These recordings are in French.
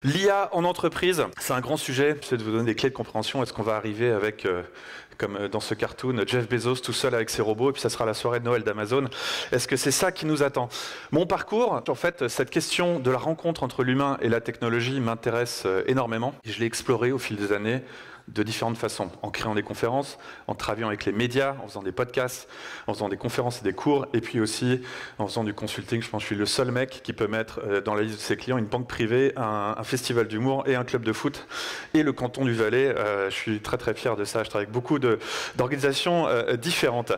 L'IA en entreprise, c'est un grand sujet. J'essaie de vous donner des clés de compréhension. Est-ce qu'on va arriver avec, comme dans ce cartoon, Jeff Bezos tout seul avec ses robots, et puis ça sera la soirée de Noël d'Amazon? Est-ce que c'est ça qui nous attend? Mon parcours, en fait, cette question de la rencontre entre l'humain et la technologie m'intéresse énormément. Et je l'ai exploré au fil des années de différentes façons, en créant des conférences, en travaillant avec les médias, en faisant des podcasts, en faisant des conférences et des cours, et puis aussi en faisant du consulting. Je pense que je suis le seul mec qui peut mettre dans la liste de ses clients une banque privée, un festival d'humour et un club de foot, et le canton du Valais. Je suis très très fier de ça. Je travaille avec beaucoup d'organisations différentes.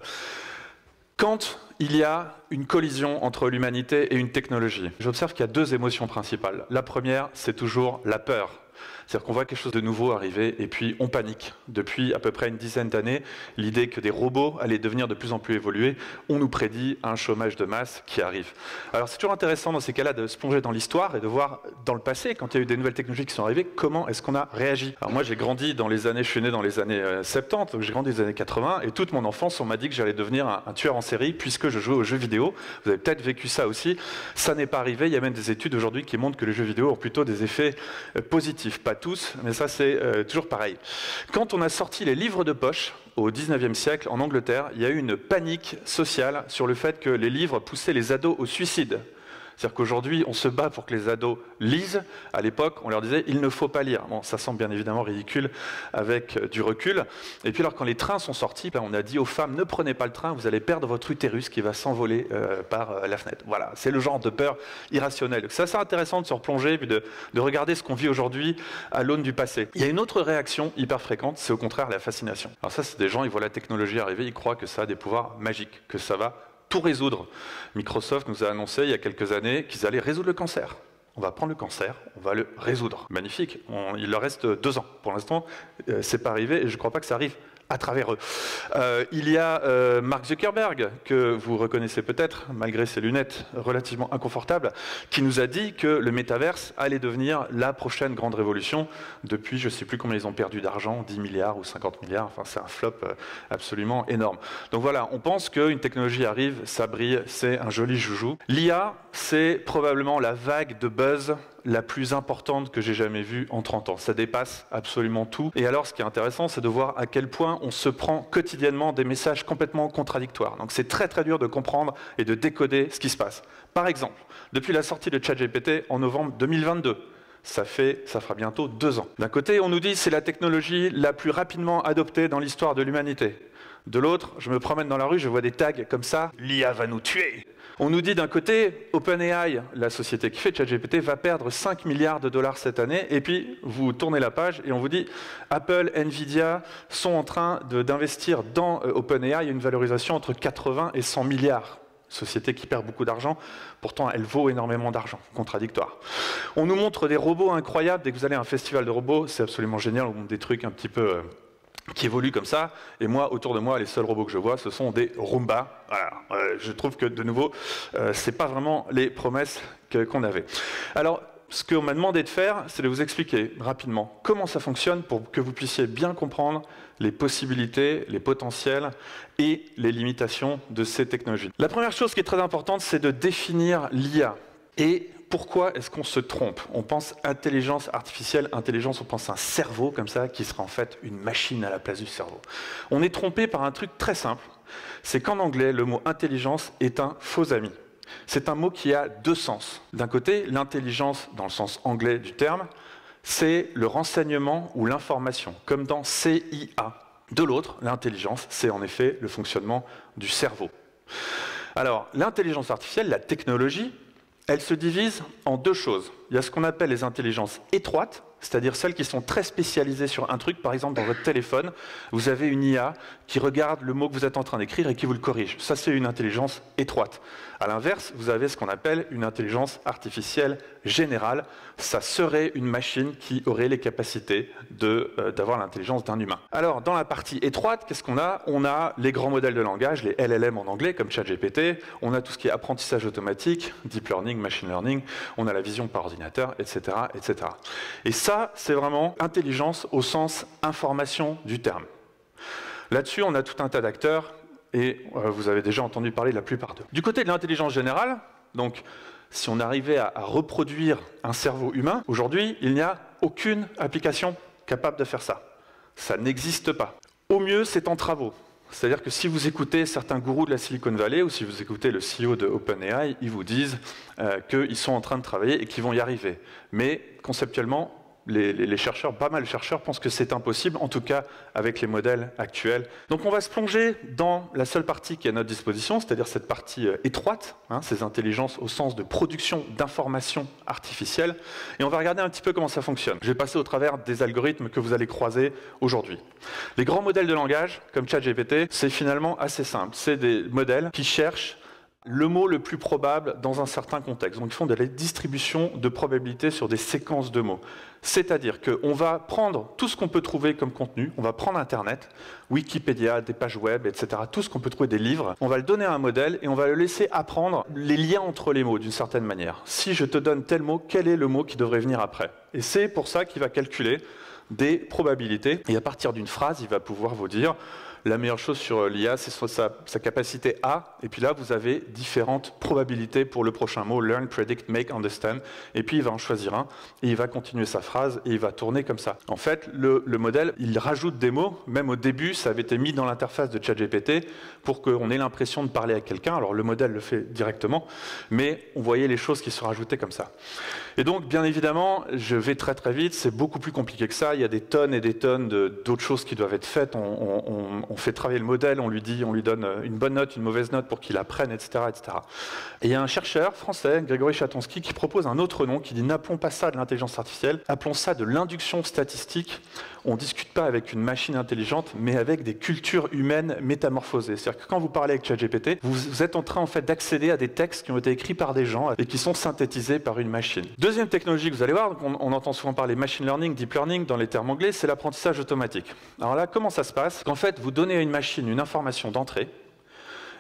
Quand il y a une collision entre l'humanité et une technologie, j'observe qu'il y a deux émotions principales. La première, c'est toujours la peur. C'est-à-dire qu'on voit quelque chose de nouveau arriver et puis on panique. Depuis à peu près une dizaine d'années, l'idée que des robots allaient devenir de plus en plus évolués, on nous prédit un chômage de masse qui arrive. Alors c'est toujours intéressant dans ces cas-là de se plonger dans l'histoire et de voir dans le passé, quand il y a eu des nouvelles technologies qui sont arrivées, comment est-ce qu'on a réagi. Alors moi j'ai grandi dans les années, je suis né dans les années 70, donc j'ai grandi dans les années 80, et toute mon enfance on m'a dit que j'allais devenir un tueur en série puisque je jouais aux jeux vidéo. Vous avez peut-être vécu ça aussi. Ça n'est pas arrivé, il y a même des études aujourd'hui qui montrent que les jeux vidéo ont plutôt des effets positifs. Pas tous, mais ça c'est toujours pareil. Quand on a sorti les livres de poche au 19e siècle en Angleterre, il y a eu une panique sociale sur le fait que les livres poussaient les ados au suicide. C'est-à-dire qu'aujourd'hui, on se bat pour que les ados lisent. À l'époque, on leur disait « il ne faut pas lire ». Bon, ça semble bien évidemment ridicule avec du recul. Et puis alors, quand les trains sont sortis, on a dit aux femmes « ne prenez pas le train, vous allez perdre votre utérus qui va s'envoler par la fenêtre ». Voilà, c'est le genre de peur irrationnelle. C'est assez intéressant de se replonger, puis de regarder ce qu'on vit aujourd'hui à l'aune du passé. Il y a une autre réaction hyper fréquente, c'est au contraire la fascination. Alors ça, c'est des gens, ils voient la technologie arriver, ils croient que ça a des pouvoirs magiques, que ça va tout résoudre. Microsoft nous a annoncé il y a quelques années qu'ils allaient résoudre le cancer. On va prendre le cancer, on va le résoudre. Magnifique. Il leur reste 2 ans. Pour l'instant, c'est pas arrivé et je ne crois pas que ça arrive à travers eux. Il y a Mark Zuckerberg, que vous reconnaissez peut-être, malgré ses lunettes relativement inconfortables, qui nous a dit que le métaverse allait devenir la prochaine grande révolution. Depuis, je ne sais plus combien ils ont perdu d'argent, 10 milliards ou 50 milliards, enfin c'est un flop absolument énorme. Donc voilà, on pense qu'une technologie arrive, ça brille, c'est un joli joujou. L'IA, c'est probablement la vague de buzz la plus importante que j'ai jamais vue en 30 ans. Ça dépasse absolument tout. Et alors, ce qui est intéressant, c'est de voir à quel point on se prend quotidiennement des messages complètement contradictoires. Donc c'est très très dur de comprendre et de décoder ce qui se passe. Par exemple, depuis la sortie de ChatGPT en novembre 2022, ça fera bientôt 2 ans. D'un côté, on nous dit que c'est la technologie la plus rapidement adoptée dans l'histoire de l'humanité. De l'autre, je me promène dans la rue, je vois des tags comme ça, l'IA va nous tuer. On nous dit d'un côté, OpenAI, la société qui fait ChatGPT, va perdre 5 milliards de dollars cette année, et puis vous tournez la page et on vous dit, Apple, Nvidia sont en train d'investir dans OpenAI une valorisation entre 80 et 100 milliards. Société qui perd beaucoup d'argent, pourtant elle vaut énormément d'argent, contradictoire. On nous montre des robots incroyables, dès que vous allez à un festival de robots, c'est absolument génial, on montre des trucs un petit peu qui évoluent comme ça, et moi, autour de moi, les seuls robots que je vois, ce sont des Roomba. Voilà. Je trouve que, de nouveau, c'est pas vraiment les promesses qu'on avait. Alors, ce qu'on m'a demandé de faire, c'est de vous expliquer rapidement comment ça fonctionne pour que vous puissiez bien comprendre les possibilités, les potentiels et les limitations de ces technologies. La première chose qui est très importante, c'est de définir l'IA. Et pourquoi est-ce qu'on se trompe? On pense intelligence artificielle, intelligence, on pense un cerveau comme ça, qui sera en fait une machine à la place du cerveau. On est trompé par un truc très simple, c'est qu'en anglais, le mot intelligence est un faux ami. C'est un mot qui a 2 sens. D'un côté, l'intelligence, dans le sens anglais du terme, c'est le renseignement ou l'information, comme dans CIA. De l'autre, l'intelligence, c'est en effet le fonctionnement du cerveau. Alors, l'intelligence artificielle, la technologie, elle se divise en 2 choses. Il y a ce qu'on appelle les intelligences étroites, c'est-à-dire celles qui sont très spécialisées sur un truc. Par exemple, dans votre téléphone, vous avez une IA qui regarde le mot que vous êtes en train d'écrire et qui vous le corrige. Ça, c'est une intelligence étroite. À l'inverse, vous avez ce qu'on appelle une intelligence artificielle générale. Ça serait une machine qui aurait les capacités d'avoir l'intelligence d'un humain. Alors, dans la partie étroite, qu'est-ce qu'on a? On a les grands modèles de langage, les LLM en anglais, comme ChatGPT. On a tout ce qui est apprentissage automatique, deep learning, machine learning. On a la vision par ordinateur, etc., etc. Et ça, c'est vraiment intelligence au sens information du terme. Là-dessus, on a tout un tas d'acteurs et vous avez déjà entendu parler de la plupart d'eux. Du côté de l'intelligence générale, donc si on arrivait à reproduire un cerveau humain, aujourd'hui, il n'y a aucune application capable de faire ça. Ça n'existe pas. Au mieux, c'est en travaux. C'est-à-dire que si vous écoutez certains gourous de la Silicon Valley ou si vous écoutez le CEO de OpenAI, ils vous disent qu'ils sont en train de travailler et qu'ils vont y arriver. Mais conceptuellement, les chercheurs, pas mal de chercheurs, pensent que c'est impossible, en tout cas avec les modèles actuels. Donc on va se plonger dans la seule partie qui est à notre disposition, c'est-à-dire cette partie étroite, ces intelligences au sens de production d'informations artificielles, et on va regarder un petit peu comment ça fonctionne. Je vais passer au travers des algorithmes que vous allez croiser aujourd'hui. Les grands modèles de langage, comme ChatGPT, c'est finalement assez simple. C'est des modèles qui cherchent le mot le plus probable dans un certain contexte. Donc ils font de la distribution de probabilités sur des séquences de mots. C'est-à-dire qu'on va prendre tout ce qu'on peut trouver comme contenu, on va prendre Internet, Wikipédia, des pages web, etc., tout ce qu'on peut trouver, des livres, on va le donner à un modèle et on va le laisser apprendre les liens entre les mots d'une certaine manière. Si je te donne tel mot, quel est le mot qui devrait venir après? Et c'est pour ça qu'il va calculer des probabilités et à partir d'une phrase, il va pouvoir vous dire la meilleure chose sur l'IA, c'est sa capacité à, et puis là, vous avez différentes probabilités pour le prochain mot, learn, predict, make, understand, et puis il va en choisir un, et il va continuer sa phrase, et il va tourner comme ça. En fait, le modèle, il rajoute des mots, même au début, ça avait été mis dans l'interface de ChatGPT pour qu'on ait l'impression de parler à quelqu'un, alors le modèle le fait directement, mais on voyait les choses qui se rajoutaient comme ça. Et donc, bien évidemment, je vais très très vite, c'est beaucoup plus compliqué que ça, il y a des tonnes et des tonnes d'autres choses qui doivent être faites, on fait travailler le modèle, on lui donne une bonne note, une mauvaise note pour qu'il apprenne, etc., etc. Et il y a un chercheur français, Grégory Chatonsky, qui propose un autre nom, qui dit n'appelons pas ça de l'intelligence artificielle, appelons ça de l'induction statistique. On ne discute pas avec une machine intelligente, mais avec des cultures humaines métamorphosées. C'est-à-dire que quand vous parlez avec ChatGPT, vous êtes en train en fait, d'accéder à des textes qui ont été écrits par des gens et qui sont synthétisés par une machine. Deuxième technologie que vous allez voir, on entend souvent parler machine learning, deep learning dans les termes anglais, c'est l'apprentissage automatique. Alors là, comment ça se passe? Qu'en fait, vous donnez à une machine une information d'entrée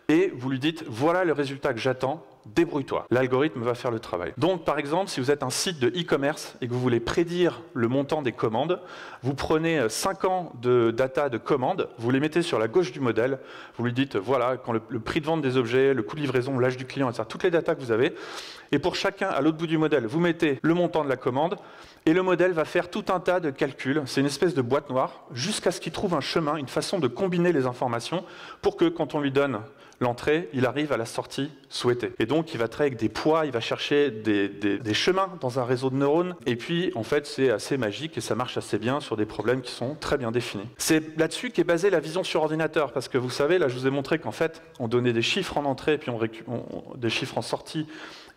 et vous lui dites voilà le résultat que j'attends, débrouille-toi. L'algorithme va faire le travail. Donc par exemple, si vous êtes un site de e-commerce et que vous voulez prédire le montant des commandes, vous prenez 5 ans de data de commandes, vous les mettez sur la gauche du modèle, vous lui dites voilà quand le prix de vente des objets, le coût de livraison, l'âge du client, etc. Toutes les datas que vous avez. Et pour chacun, à l'autre bout du modèle, vous mettez le montant de la commande et le modèle va faire tout un tas de calculs. C'est une espèce de boîte noire jusqu'à ce qu'il trouve un chemin, une façon de combiner les informations pour que quand on lui donne l'entrée, il arrive à la sortie souhaitée. Et donc, il va travailler avec des poids, il va chercher des chemins dans un réseau de neurones. Et puis, en fait, c'est assez magique et ça marche assez bien sur des problèmes qui sont très bien définis. C'est là-dessus qu'est basée la vision sur ordinateur. Parce que vous savez, là, je vous ai montré qu'en fait, on donnait des chiffres en entrée et puis des chiffres en sortie.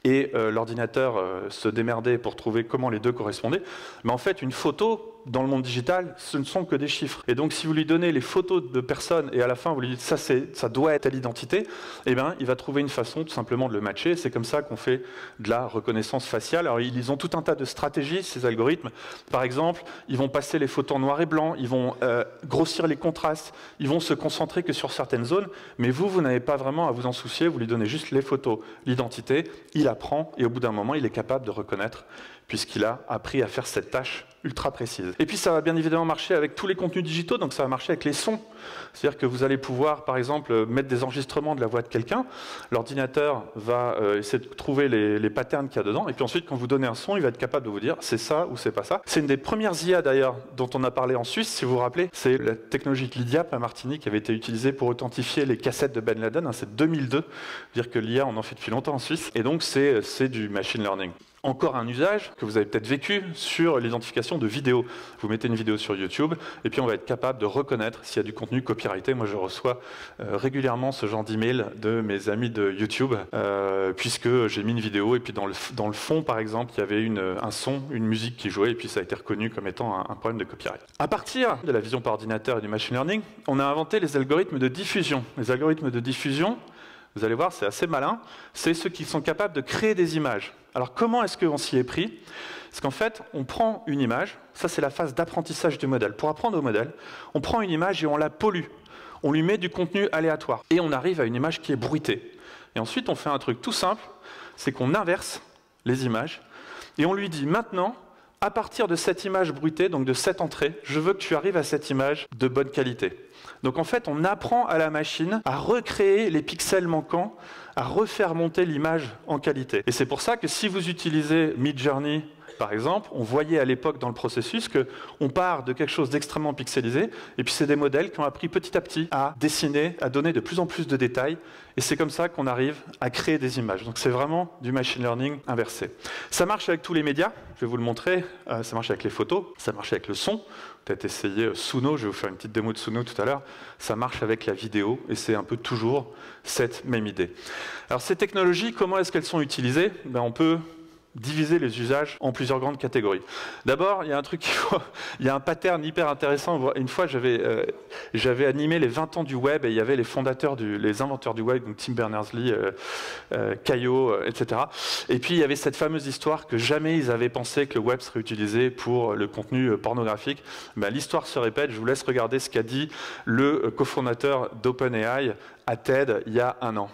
Et l'ordinateur se démerdait pour trouver comment les deux correspondaient. Mais en fait, une photo, dans le monde digital, ce ne sont que des chiffres. Et donc, si vous lui donnez les photos de personnes et à la fin, vous lui dites ça doit être telle identité, eh bien, il va trouver une façon tout simplement de le matcher. C'est comme ça qu'on fait de la reconnaissance faciale. Alors, ils ont tout un tas de stratégies, ces algorithmes. Par exemple, ils vont passer les photos en noir et blanc, ils vont grossir les contrastes, ils vont se concentrer que sur certaines zones, mais vous n'avez pas vraiment à vous en soucier, vous lui donnez juste les photos, l'identité, il apprend et au bout d'un moment, il est capable de reconnaître puisqu'il a appris à faire cette tâche ultra précise. Et puis ça va bien évidemment marcher avec tous les contenus digitaux, donc ça va marcher avec les sons. C'est-à-dire que vous allez pouvoir, par exemple, mettre des enregistrements de la voix de quelqu'un, l'ordinateur va essayer de trouver les patterns qu'il y a dedans, et puis ensuite, quand vous donnez un son, il va être capable de vous dire c'est ça ou c'est pas ça. C'est une des premières IA d'ailleurs dont on a parlé en Suisse, si vous vous rappelez, c'est la technologie de l'IDIAP à Martinique qui avait été utilisée pour authentifier les cassettes de Ben Laden, c'est 2002, dire que l'IA on en fait depuis longtemps en Suisse, et donc c'est du machine learning. Encore un usage que vous avez peut-être vécu sur l'identification de vidéos. Vous mettez une vidéo sur YouTube et puis on va être capable de reconnaître s'il y a du contenu copyrighté. Moi, je reçois régulièrement ce genre d'email de mes amis de YouTube puisque j'ai mis une vidéo et puis dans le fond, par exemple, il y avait un son, une musique qui jouait et puis ça a été reconnu comme étant un problème de copyright. À partir de la vision par ordinateur et du machine learning, on a inventé les algorithmes de diffusion. Les algorithmes de diffusion, vous allez voir, c'est assez malin, c'est ceux qui sont capables de créer des images. Alors comment est-ce qu'on s'y est pris? Parce qu'en fait, on prend une image, ça c'est la phase d'apprentissage du modèle. Pour apprendre au modèle, on prend une image et on la pollue. On lui met du contenu aléatoire. Et on arrive à une image qui est bruitée. Et ensuite, on fait un truc tout simple, c'est qu'on inverse les images et on lui dit maintenant, à partir de cette image bruitée, donc de cette entrée, je veux que tu arrives à cette image de bonne qualité. Donc en fait, on apprend à la machine à recréer les pixels manquants, à refaire monter l'image en qualité. Et c'est pour ça que si vous utilisez Midjourney, par exemple, on voyait à l'époque dans le processus qu'on part de quelque chose d'extrêmement pixelisé, et puis c'est des modèles qui ont appris petit à petit à dessiner, à donner de plus en plus de détails, et c'est comme ça qu'on arrive à créer des images. Donc c'est vraiment du machine learning inversé. Ça marche avec tous les médias, je vais vous le montrer, ça marche avec les photos, ça marche avec le son, peut-être essayer Suno, je vais vous faire une petite démo de Suno tout à l'heure, ça marche avec la vidéo, et c'est un peu toujours cette même idée. Alors ces technologies, comment est-ce qu'elles sont utilisées? On peut diviser les usages en plusieurs grandes catégories. D'abord, il y a un truc, il y a un pattern hyper intéressant. Une fois, j'avais animé les 20 ans du web et il y avait les fondateurs, les inventeurs du web, donc Tim Berners-Lee, Caillot, etc. Et puis, il y avait cette fameuse histoire que jamais ils avaient pensé que le web serait utilisé pour le contenu pornographique. L'histoire se répète, je vous laisse regarder ce qu'a dit le cofondateur d'OpenAI à TED il y a un an.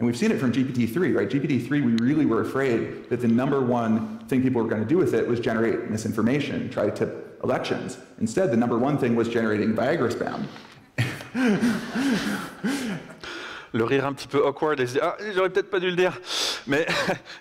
And we've seen it from GPT-3, right? GPT-3, we really were afraid that the number one thing people were going to do with it was generate misinformation, try to tip elections. Instead, the number one thing was generating Viagra spam. Le rire un petit peu awkward, et se dire, ah, j'aurais peut-être pas dû le dire. Mais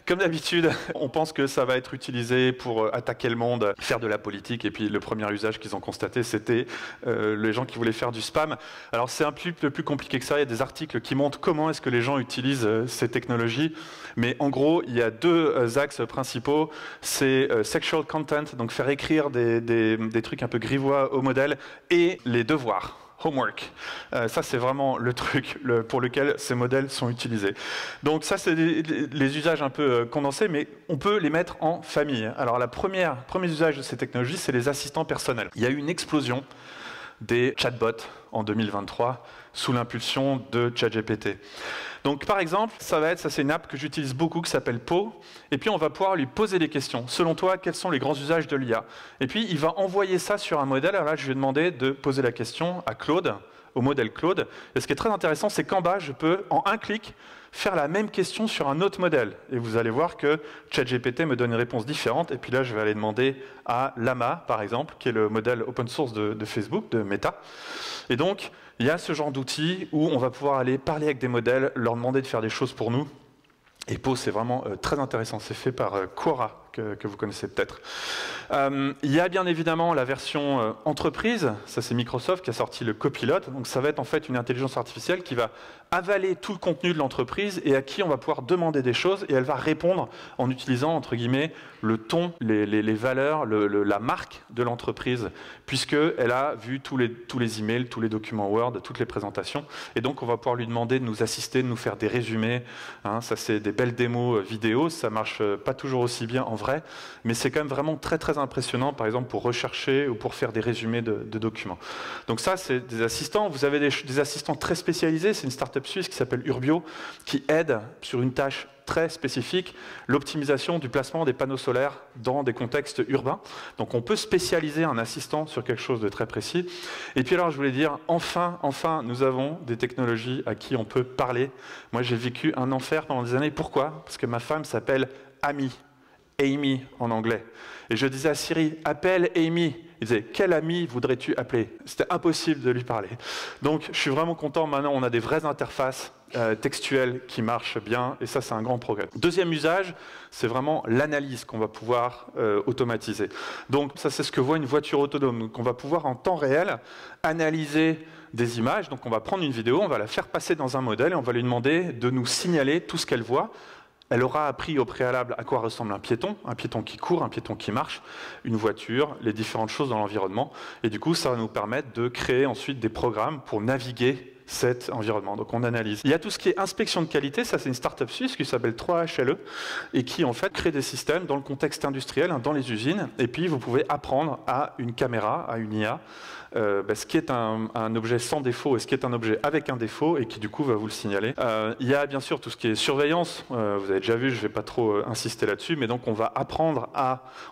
comme d'habitude, on pense que ça va être utilisé pour attaquer le monde, faire de la politique. Et puis le premier usage qu'ils ont constaté, c'était les gens qui voulaient faire du spam. Alors c'est un peu plus compliqué que ça. Il y a des articles qui montrent comment est-ce que les gens utilisent ces technologies. Mais en gros, il y a deux axes principaux. C'est sexual content, donc faire écrire des trucs un peu grivois au modèle, et les devoirs. Homework. Ça, c'est vraiment le truc pour lequel ces modèles sont utilisés. Donc ça, c'est les usages un peu condensés, mais on peut les mettre en famille. Alors, le premier usage de ces technologies, c'est les assistants personnels. Il y a eu une explosion des chatbots en 2023 sous l'impulsion de ChatGPT. Donc par exemple, ça c'est une app que j'utilise beaucoup qui s'appelle Po, et puis on va pouvoir lui poser des questions. Selon toi, quels sont les grands usages de l'IA? Et puis il va envoyer ça sur un modèle. Alors là, je lui ai demandé de poser la question à Claude, au modèle Claude. Et ce qui est très intéressant, c'est qu'en bas, je peux, en un clic, faire la même question sur un autre modèle. Et vous allez voir que ChatGPT me donne une réponse différente. Et puis là, je vais aller demander à Llama, par exemple, qui est le modèle open source de Facebook, de Meta. Et donc, il y a ce genre d'outils où on va pouvoir aller parler avec des modèles, leur demander de faire des choses pour nous. Et Po, c'est vraiment très intéressant. C'est fait par Quora, que vous connaissez peut-être. Il y a bien évidemment la version entreprise. Ça, c'est Microsoft qui a sorti le Copilot. Donc, ça va être en fait une intelligence artificielle qui va avaler tout le contenu de l'entreprise et à qui on va pouvoir demander des choses, et elle va répondre en utilisant, entre guillemets, le ton, les valeurs, la marque de l'entreprise, puisqu'elle a vu tous les emails, tous les documents Word, toutes les présentations. Et donc, on va pouvoir lui demander de nous assister, de nous faire des résumés. Ça, c'est des belles démos vidéo. Ça marche pas toujours aussi bien en vrai, mais c'est quand même vraiment très, très impressionnant, par exemple, pour rechercher ou pour faire des résumés de documents. Donc ça, c'est des assistants. Vous avez des assistants très spécialisés. C'est une start-up suisse qui s'appelle Urbio, qui aide sur une tâche très spécifique, l'optimisation du placement des panneaux solaires dans des contextes urbains. Donc on peut spécialiser un assistant sur quelque chose de très précis. Et puis alors je voulais dire, enfin, nous avons des technologies à qui on peut parler. Moi j'ai vécu un enfer pendant des années. Pourquoi? Parce que ma femme s'appelle Amy, Amy en anglais. Et je disais à Siri, appelle Amy. Il disait, quel ami voudrais-tu appeler? C'était impossible de lui parler. Donc je suis vraiment content, maintenant on a des vraies interfaces textuelles qui marchent bien, et ça c'est un grand progrès. Deuxième usage, c'est vraiment l'analyse qu'on va pouvoir automatiser. Donc ça c'est ce que voit une voiture autonome. Donc on va pouvoir en temps réel analyser des images. Donc on va prendre une vidéo, on va la faire passer dans un modèle et on va lui demander de nous signaler tout ce qu'elle voit. Elle aura appris au préalable à quoi ressemble un piéton qui court, un piéton qui marche, une voiture, les différentes choses dans l'environnement. Et du coup, ça va nous permettre de créer ensuite des programmes pour naviguer cet environnement. Donc on analyse. Il y a tout ce qui est inspection de qualité, ça c'est une start-up suisse qui s'appelle 3HLE et qui en fait crée des systèmes dans le contexte industriel, dans les usines, et puis vous pouvez apprendre à une caméra, à une IA, ce qui est un objet sans défaut et ce qui est un objet avec un défaut et qui du coup va vous le signaler. Il y a bien sûr tout ce qui est surveillance, vous avez déjà vu, je ne vais pas trop insister là-dessus, mais donc on va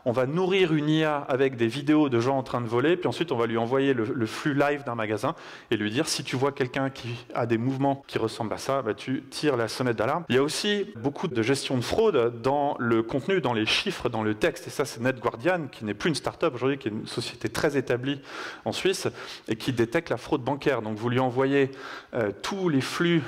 on va nourrir une IA avec des vidéos de gens en train de voler, puis ensuite on va lui envoyer le flux live d'un magasin et lui dire si tu vois quelqu'un quelqu'un qui a des mouvements qui ressemblent à ça, bah, tu tires la sonnette d'alarme. Il y a aussi beaucoup de gestion de fraude dans le contenu, dans les chiffres, dans le texte. Et ça, c'est NetGuardian, qui n'est plus une start-up aujourd'hui, qui est une société très établie en Suisse et qui détecte la fraude bancaire. Donc vous lui envoyez tous les flux,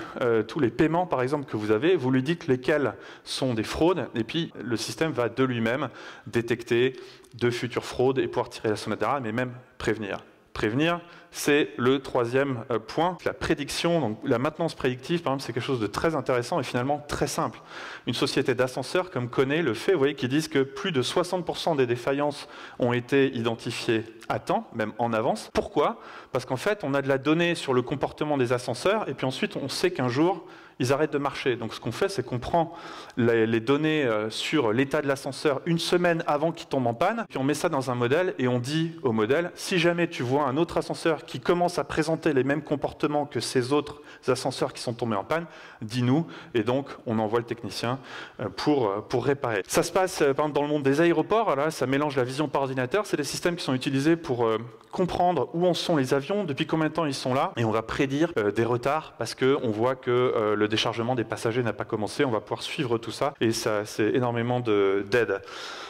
tous les paiements, par exemple, que vous avez, vous lui dites lesquels sont des fraudes, et puis le système va de lui-même détecter de futures fraudes et pouvoir tirer la sonnette d'alarme, mais même prévenir. Prévenir, c'est le troisième point. La prédiction, donc la maintenance prédictive, par exemple, c'est quelque chose de très intéressant et finalement très simple. Une société d'ascenseurs comme Kone le fait, vous voyez, qui disent que plus de 60% des défaillances ont été identifiées à temps, même en avance. Pourquoi? Parce qu'en fait, on a de la donnée sur le comportement des ascenseurs et puis ensuite, on sait qu'un jour, ils arrêtent de marcher. Donc ce qu'on fait, c'est qu'on prend les données sur l'état de l'ascenseur une semaine avant qu'il tombe en panne, puis on met ça dans un modèle et on dit au modèle, si jamais tu vois un autre ascenseur qui commence à présenter les mêmes comportements que ces autres ascenseurs qui sont tombés en panne, dis-nous, et donc on envoie le technicien pour réparer. Ça se passe par exemple dans le monde des aéroports, là, ça mélange la vision par ordinateur, c'est des systèmes qui sont utilisés pour comprendre où en sont les avions, depuis combien de temps ils sont là, et on va prédire des retards parce qu'on voit que le déchargement des passagers n'a pas commencé, on va pouvoir suivre tout ça, et ça, c'est énormément d'aide.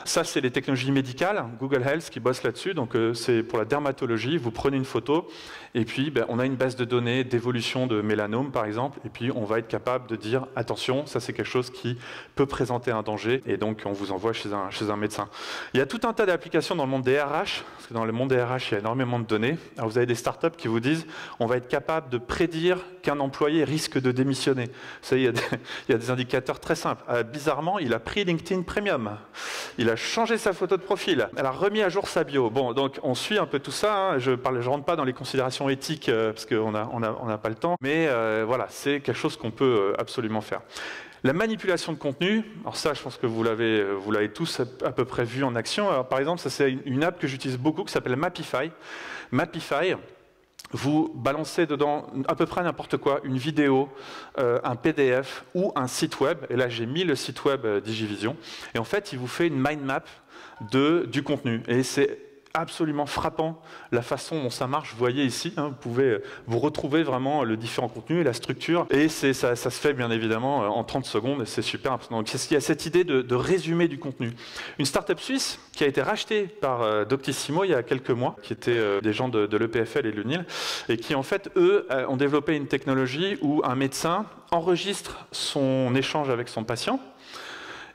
Ça, c'est les technologies médicales, Google Health qui bosse là-dessus, donc c'est pour la dermatologie, vous prenez une photo, et puis on a une base de données d'évolution de mélanome, par exemple, et puis on va être capable de dire, attention, ça c'est quelque chose qui peut présenter un danger, et donc on vous envoie chez un médecin. Il y a tout un tas d'applications dans le monde des RH, parce que dans le monde des RH, il y a énormément de données. Alors vous avez des startups qui vous disent, on va être capable de prédire qu'un employé risque de démissionner. Vous savez, il y a des indicateurs très simples. Bizarrement, il a pris LinkedIn Premium. Il a changé sa photo de profil. Elle a remis à jour sa bio. Bon, donc on suit un peu tout ça. Hein. Je rentre pas dans les considérations éthiques parce qu'on n'a pas le temps. Mais voilà, c'est quelque chose qu'on peut absolument faire. La manipulation de contenu, alors ça, je pense que vous l'avez tous à peu près vu en action. Alors, par exemple, ça c'est une app que j'utilise beaucoup qui s'appelle Mapify. Mapify, vous balancez dedans à peu près n'importe quoi, une vidéo, un PDF ou un site web. Et là, j'ai mis le site web Digivision. Et en fait, il vous fait une mind map du contenu. Et c'est absolument frappant la façon dont ça marche. Vous voyez ici, hein, vous pouvez vous retrouver vraiment le différent contenu et la structure. Et ça se fait bien évidemment en 30 secondes et c'est super important. Donc il y a cette idée de résumé du contenu. Une start-up suisse qui a été rachetée par Doctissimo il y a quelques mois, qui étaient des gens de l'EPFL et de l'UNIL, et qui en fait, eux, ont développé une technologie où un médecin enregistre son échange avec son patient.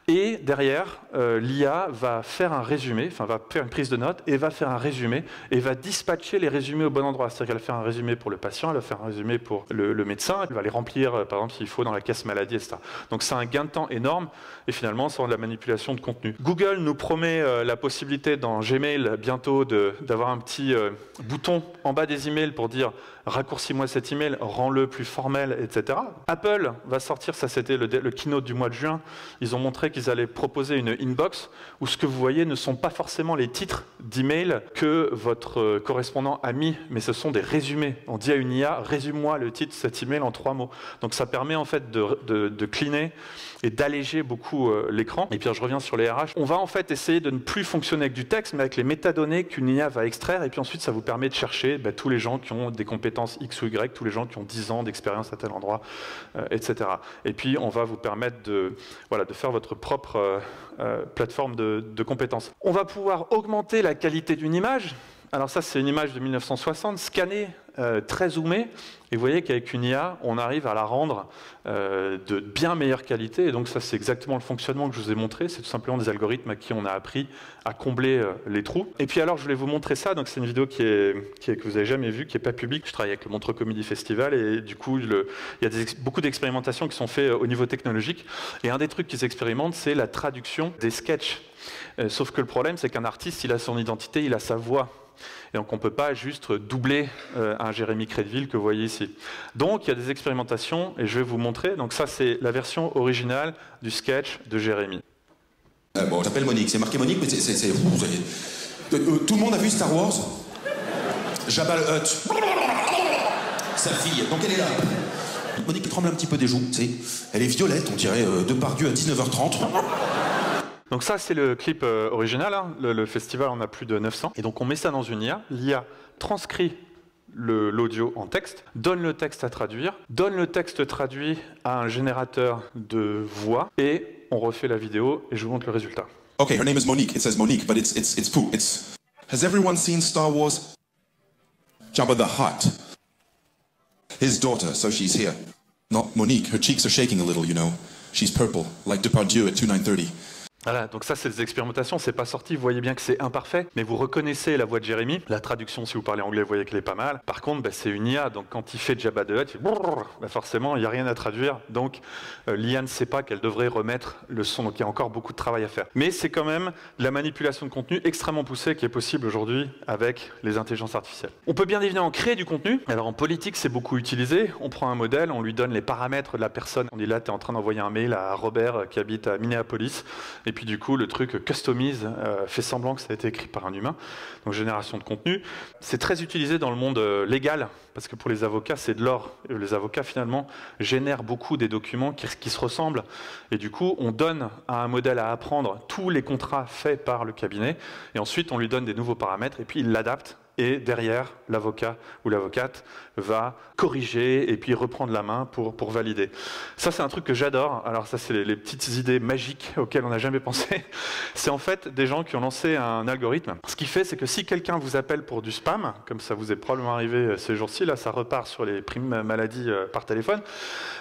Et derrière, l'IA va faire un résumé, enfin va faire une prise de notes et va faire un résumé et va dispatcher les résumés au bon endroit. C'est-à-dire qu'elle va faire un résumé pour le patient, elle va faire un résumé pour le médecin, elle va les remplir, par exemple, s'il faut, dans la caisse maladie, etc. Donc c'est un gain de temps énorme et finalement, c'est de la manipulation de contenu. Google nous promet la possibilité dans Gmail bientôt d'avoir un petit bouton en bas des emails pour dire raccourcis-moi cet email, rends-le plus formel, etc. Apple va sortir, ça c'était le keynote du mois de juin, ils ont montré qu'ils allaient proposer une inbox où ce que vous voyez ne sont pas forcément les titres d'email que votre correspondant a mis, mais ce sont des résumés. On dit à une IA, résume-moi le titre de cet email en 3 mots. Donc ça permet en fait de cleaner et d'alléger beaucoup l'écran. Et puis je reviens sur les RH. On va en fait essayer de ne plus fonctionner avec du texte, mais avec les métadonnées qu'une IA va extraire. Et puis ensuite, ça vous permet de chercher tous les gens qui ont des compétences X ou Y, tous les gens qui ont 10 ans d'expérience à tel endroit, etc. Et puis on va vous permettre de faire votre propre plateforme de compétences. On va pouvoir augmenter la qualité d'une image. Alors ça, c'est une image de 1960, scannée, très zoomée. Et vous voyez qu'avec une IA, on arrive à la rendre de bien meilleure qualité. Et donc ça, c'est exactement le fonctionnement que je vous ai montré. C'est tout simplement des algorithmes à qui on a appris à combler les trous. Et puis alors, je voulais vous montrer ça. Donc c'est une vidéo que vous n'avez jamais vue, qui n'est pas publique. Je travaille avec le Montreux Comedy Festival. Et du coup, il y a beaucoup d'expérimentations qui sont faites au niveau technologique. Et un des trucs qu'ils expérimentent, c'est la traduction des sketchs. Sauf que le problème, c'est qu'un artiste, il a son identité, il a sa voix. Et donc on ne peut pas juste doubler un Jérémy Crédville que vous voyez ici. Donc il y a des expérimentations et je vais vous montrer. Donc ça c'est la version originale du sketch de Jérémy. Bon, je m'appelle Monique, c'est marqué Monique, mais tout le monde a vu Star Wars? Jabba le Hutt. Sa fille, donc elle est là. Monique tremble un petit peu des joues, tu sais. Elle est violette, on dirait Depardieu à 19h30. Donc ça, c'est le clip original. Hein. Le festival en a plus de 900. Et donc on met ça dans une IA. L'IA transcrit l'audio en texte, donne le texte à traduire, donne le texte traduit à un générateur de voix et on refait la vidéo et je vous montre le résultat. Okay, her name is Monique. It says Monique, but it's poo. Has everyone seen Star Wars? Jabba the Hutt. His daughter, so she's here. Not Monique. Her cheeks are shaking a little, you know. She's purple, like Depardieu at 2930. Voilà, donc ça c'est des expérimentations, c'est pas sorti, vous voyez bien que c'est imparfait, mais vous reconnaissez la voix de Jérémy. La traduction, si vous parlez anglais, vous voyez qu'elle est pas mal. Par contre, c'est une IA, donc quand il fait Jabba the Hutt, forcément, il n'y a rien à traduire, donc l'IA ne sait pas qu'elle devrait remettre le son, donc il y a encore beaucoup de travail à faire. Mais c'est quand même de la manipulation de contenu extrêmement poussée qui est possible aujourd'hui avec les intelligences artificielles. On peut bien évidemment créer du contenu, alors en politique c'est beaucoup utilisé, on prend un modèle, on lui donne les paramètres de la personne, on dit là tu es en train d'envoyer un mail à Robert qui habite à Minneapolis, et puis du coup le truc customise, fait semblant que ça a été écrit par un humain, donc génération de contenu. C'est très utilisé dans le monde légal, parce que pour les avocats c'est de l'or, les avocats finalement génèrent beaucoup des documents qui se ressemblent, et du coup on donne à un modèle à apprendre tous les contrats faits par le cabinet, et ensuite on lui donne des nouveaux paramètres, et puis il l'adapte, et derrière, l'avocat ou l'avocate va corriger et puis reprendre la main pour valider. Ça, c'est un truc que j'adore. Alors ça, c'est les petites idées magiques auxquelles on n'a jamais pensé. C'est en fait des gens qui ont lancé un algorithme. Ce qui fait, c'est que si quelqu'un vous appelle pour du spam, comme ça vous est probablement arrivé ces jours-ci, là, ça repart sur les primes maladie par téléphone,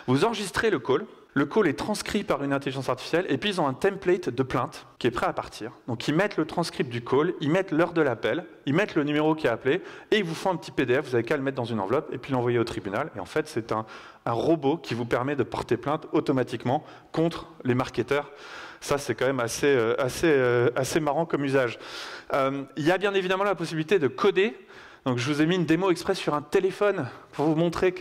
vous enregistrez le call. Le call est transcrit par une intelligence artificielle et puis ils ont un template de plainte qui est prêt à partir. Donc ils mettent le transcript du call, ils mettent l'heure de l'appel, ils mettent le numéro qui a appelé et ils vous font un petit PDF, vous n'avez qu'à le mettre dans une enveloppe et puis l'envoyer au tribunal. Et en fait, c'est un robot qui vous permet de porter plainte automatiquement contre les marketeurs. Ça, c'est quand même assez marrant comme usage. Il y a bien évidemment la possibilité de coder. Donc je vous ai mis une démo express sur un téléphone pour vous montrer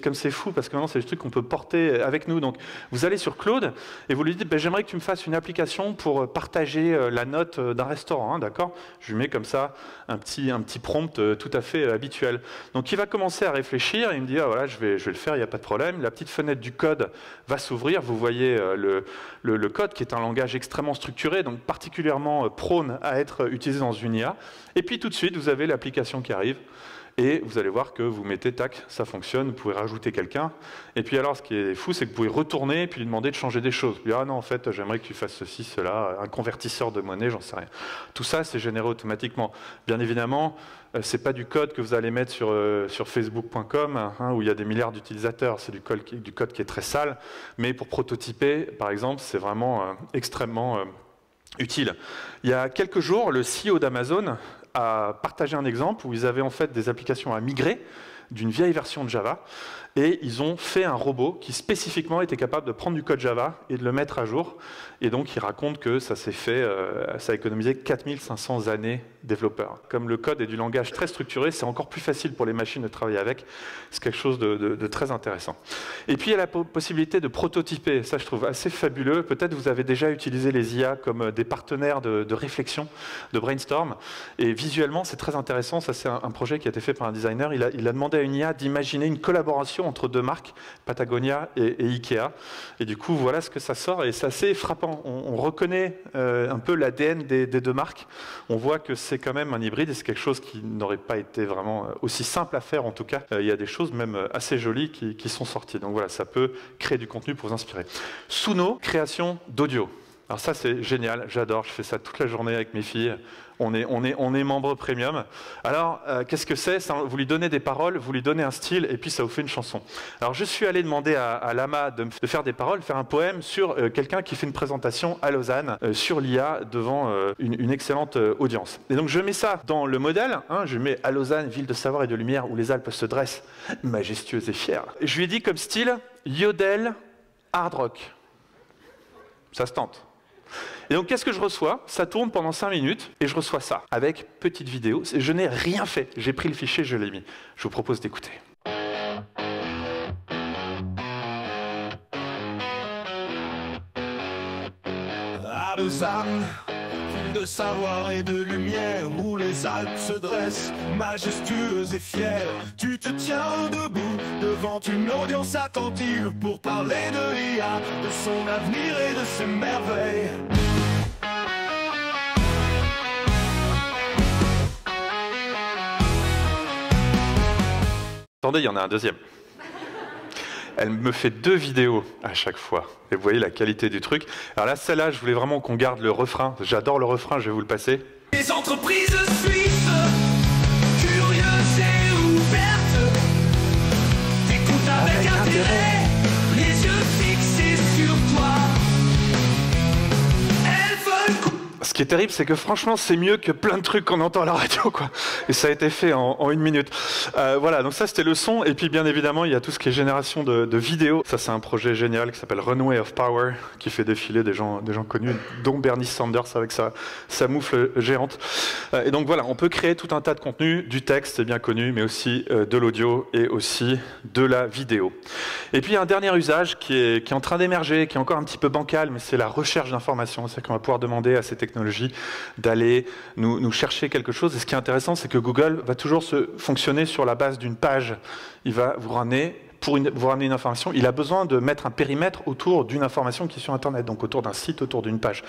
comme c'est fou, parce que maintenant c'est des trucs qu'on peut porter avec nous. Donc vous allez sur Claude et vous lui dites j'aimerais que tu me fasses une application pour partager la note d'un restaurant, hein, d'accord? Je lui mets comme ça un petit prompt tout à fait habituel. Donc il va commencer à réfléchir et il me dit voilà, je vais le faire, il n'y a pas de problème. La petite fenêtre du code va s'ouvrir, vous voyez le code qui est un langage extrêmement structuré, donc particulièrement prône à être utilisé dans une IA. Et puis tout de suite vous avez l'application qui arrive. Et vous allez voir que vous mettez, tac, ça fonctionne, vous pouvez rajouter quelqu'un. Et puis alors, ce qui est fou, c'est que vous pouvez retourner et puis lui demander de changer des choses. Puis, ah non, en fait, j'aimerais que tu fasses ceci, cela, un convertisseur de monnaie, j'en sais rien. Tout ça, c'est généré automatiquement. Bien évidemment, c'est pas du code que vous allez mettre sur facebook.com, hein, où il y a des milliards d'utilisateurs. C'est du code qui est très sale. Mais pour prototyper, par exemple, c'est vraiment extrêmement utile. Il y a quelques jours, le CEO d'Amazon a partagé un exemple où ils avaient en fait des applications à migrer d'une vieille version de Java et ils ont fait un robot qui spécifiquement était capable de prendre du code Java et de le mettre à jour. Et donc il raconte que ça s'est fait, ça a économisé 4500 années développeurs. Comme le code est du langage très structuré, c'est encore plus facile pour les machines de travailler avec. C'est quelque chose de très intéressant. Et puis il y a la possibilité de prototyper. Ça je trouve assez fabuleux. Peut-être vous avez déjà utilisé les IA comme des partenaires de réflexion, de brainstorm. Et visuellement c'est très intéressant. Ça c'est un projet qui a été fait par un designer. Il a demandé à une IA d'imaginer une collaboration entre deux marques, Patagonia et Ikea. Et du coup, voilà ce que ça sort. Et c'est assez frappant. On reconnaît un peu l'ADN des deux marques. On voit que c'est quand même un hybride et c'est quelque chose qui n'aurait pas été vraiment aussi simple à faire. En tout cas, il y a des choses même assez jolies qui sont sorties. Donc voilà, ça peut créer du contenu pour vous inspirer. Suno, création d'audio. Alors ça, c'est génial. J'adore. Je fais ça toute la journée avec mes filles. On est membre premium. Alors, qu'est-ce que c'est? Vous lui donnez des paroles, vous lui donnez un style, et puis ça vous fait une chanson. Alors, je suis allé demander à Lama de faire des paroles, faire un poème sur quelqu'un qui fait une présentation à Lausanne sur l'IA devant une excellente audience. Et donc, je mets ça dans le modèle. Hein, je mets à Lausanne, ville de savoir et de lumière, où les Alpes se dressent, majestueuses et fières. Et je lui ai dit comme style, yodel, hard rock. Ça se tente. Et donc, qu'est-ce que je reçois? Ça tourne pendant 5 minutes et je reçois ça, avec petite vidéo. Je n'ai rien fait. J'ai pris le fichier, je l'ai mis. Je vous propose d'écouter. À Lausanne, de savoir et de lumière, où les Alpes se dressent, majestueuses et fières. Tu te tiens debout devant une audience attentive pour parler de l'IA, de son avenir et de ses merveilles. Attendez, il y en a un deuxième. Elle me fait 2 vidéos à chaque fois. Et vous voyez la qualité du truc. Alors là, celle-là, je voulais vraiment qu'on garde le refrain. J'adore le refrain, je vais vous le passer. Les entreprises suisses, curieuses et ouvertes, t'écoutent avec intérêt, les yeux fixés sur toi. Elles veulent Ce qui est terrible, c'est que franchement, c'est mieux que plein de trucs qu'on entend à la radio, quoi. Et ça a été fait en 1 minute. Voilà, donc ça, c'était le son. Et puis, bien évidemment, il y a tout ce qui est génération de vidéos. Ça, c'est un projet génial qui s'appelle Runway of Power, qui fait défiler des gens connus, dont Bernie Sanders avec sa moufle géante. Et donc, voilà, on peut créer tout un tas de contenus, du texte, c'est bien connu, mais aussi de l'audio et aussi de la vidéo. Et puis, un dernier usage qui est en train d'émerger, qui est encore un petit peu bancal, mais c'est la recherche d'informations. C'est qu'on va pouvoir demander à ces technologies d'aller nous chercher quelque chose. Et ce qui est intéressant, c'est que Google va toujours fonctionner sur la base d'une page. Il va vous ramener, vous ramener une information, il a besoin de mettre un périmètre autour d'une information qui est sur Internet, donc autour d'un site, autour d'une page.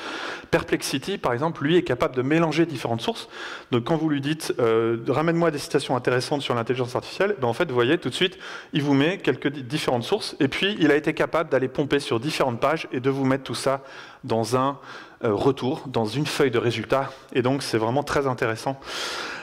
Perplexity, par exemple, lui est capable de mélanger différentes sources. Donc quand vous lui dites « ramène-moi des citations intéressantes sur l'intelligence artificielle », ben en fait, vous voyez, tout de suite, il vous met quelques différentes sources, et puis il a été capable d'aller pomper sur différentes pages et de vous mettre tout ça dans un retour, dans une feuille de résultats. Et donc, c'est vraiment très intéressant.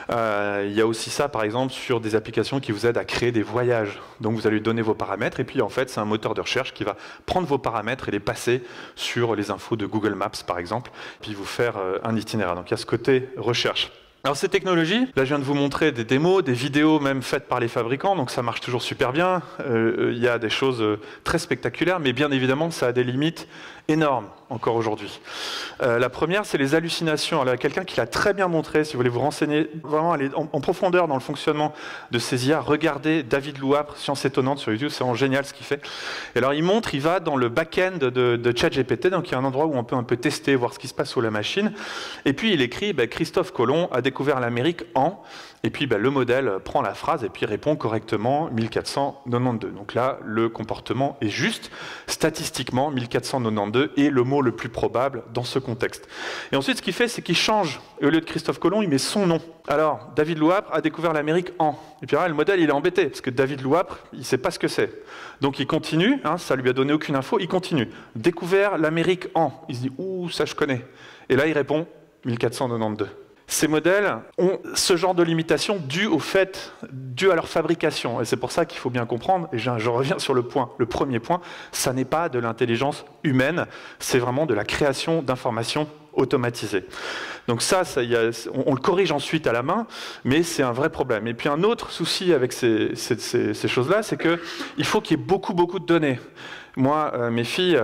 Il y a aussi ça, par exemple, sur des applications qui vous aident à créer des voyages. Donc, vous allez lui donner vos paramètres, et puis, en fait, c'est un moteur de recherche qui va prendre vos paramètres et les passer sur les infos de Google Maps, par exemple, puis vous faire un itinéraire. Donc, il y a ce côté recherche. Alors ces technologies, là je viens de vous montrer des démos, des vidéos même faites par les fabricants, donc ça marche toujours super bien. Il y a des choses très spectaculaires, mais bien évidemment ça a des limites énormes encore aujourd'hui. La première, c'est les hallucinations. Alors, il y a quelqu'un qui l'a très bien montré, si vous voulez vous renseigner, vraiment aller en profondeur dans le fonctionnement de ces IA, regardez David Louapre, Science étonnante sur YouTube, c'est vraiment génial ce qu'il fait. Et alors il montre, il va dans le back-end de ChatGPT, donc il y a un endroit où on peut un peu tester, voir ce qui se passe sous la machine, et puis il écrit Christophe Colomb a découvert l'Amérique en... Et puis le modèle prend la phrase et puis répond correctement 1492. Donc là, le comportement est juste. Statistiquement, 1492 est le mot le plus probable dans ce contexte. Et ensuite, ce qu'il fait, c'est qu'il change. Et au lieu de Christophe Colomb, il met son nom. Alors, David Louapre a découvert l'Amérique en... Et puis là, le modèle, il est embêté, parce que David Louapre, il ne sait pas ce que c'est. Donc il continue, ça lui a donné aucune info, il continue. Découvert l'Amérique en... Il se dit, ouh, ça je connais. Et là, il répond 1492. Ces modèles ont ce genre de limitation due à leur fabrication. Et c'est pour ça qu'il faut bien comprendre, et je reviens sur le premier point, ça n'est pas de l'intelligence humaine, c'est vraiment de la création d'informations automatisées. Donc ça on le corrige ensuite à la main, mais c'est un vrai problème. Et puis un autre souci avec ces choses-là, c'est qu'il faut qu'il y ait beaucoup de données. Moi, mes filles,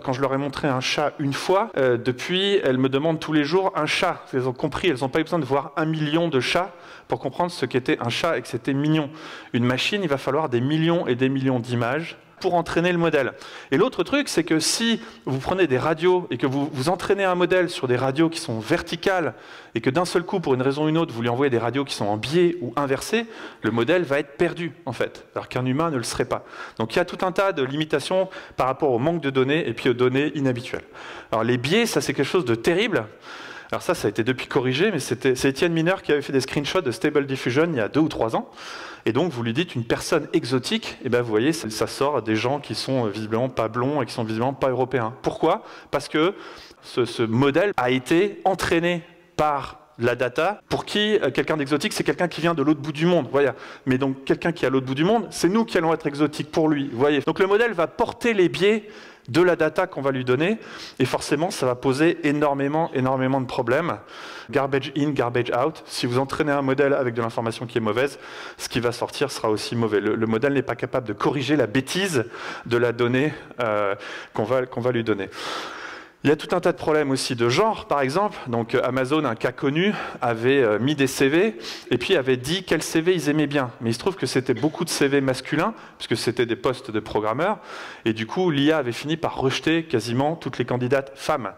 quand je leur ai montré un chat une fois, depuis, elles me demandent tous les jours un chat. Elles ont compris, elles n'ont pas eu besoin de voir 1 million de chats pour comprendre ce qu'était un chat et que c'était mignon. Une machine, il va falloir des millions et des millions d'images pour entraîner le modèle. Et l'autre truc, c'est que si vous prenez des radios et que vous entraînez un modèle sur des radios qui sont verticales et que d'un seul coup, pour une raison ou une autre, vous lui envoyez des radios qui sont en biais ou inversées, le modèle va être perdu, en fait, alors qu'un humain ne le serait pas. Donc il y a tout un tas de limitations par rapport au manque de données et puis aux données inhabituelles. Alors les biais, ça c'est quelque chose de terrible. Alors ça a été depuis corrigé, mais c'est Étienne Mineur qui avait fait des screenshots de Stable Diffusion il y a 2 ou 3 ans. Et donc, vous lui dites une personne exotique, et vous voyez, ça sort des gens qui sont visiblement pas blonds et qui sont visiblement pas européens. Pourquoi ? Parce que ce modèle a été entraîné par la data, pour qui quelqu'un d'exotique, c'est quelqu'un qui vient de l'autre bout du monde. Voilà. Mais donc, quelqu'un qui est à l'autre bout du monde, c'est nous qui allons être exotiques pour lui. Voyez. Donc, le modèle va porter les biais de la data qu'on va lui donner, et forcément, ça va poser énormément de problèmes. Garbage in, garbage out. Si vous entraînez un modèle avec de l'information qui est mauvaise, ce qui va sortir sera aussi mauvais. Le modèle n'est pas capable de corriger la bêtise de la donnée qu'on va lui donner. Il y a tout un tas de problèmes aussi de genre, par exemple. Donc Amazon, un cas connu, avait mis des CV et puis avait dit quels CV ils aimaient bien. Mais il se trouve que c'était beaucoup de CV masculins, puisque c'était des postes de programmeurs. Et du coup, l'IA avait fini par rejeter quasiment toutes les candidates femmes.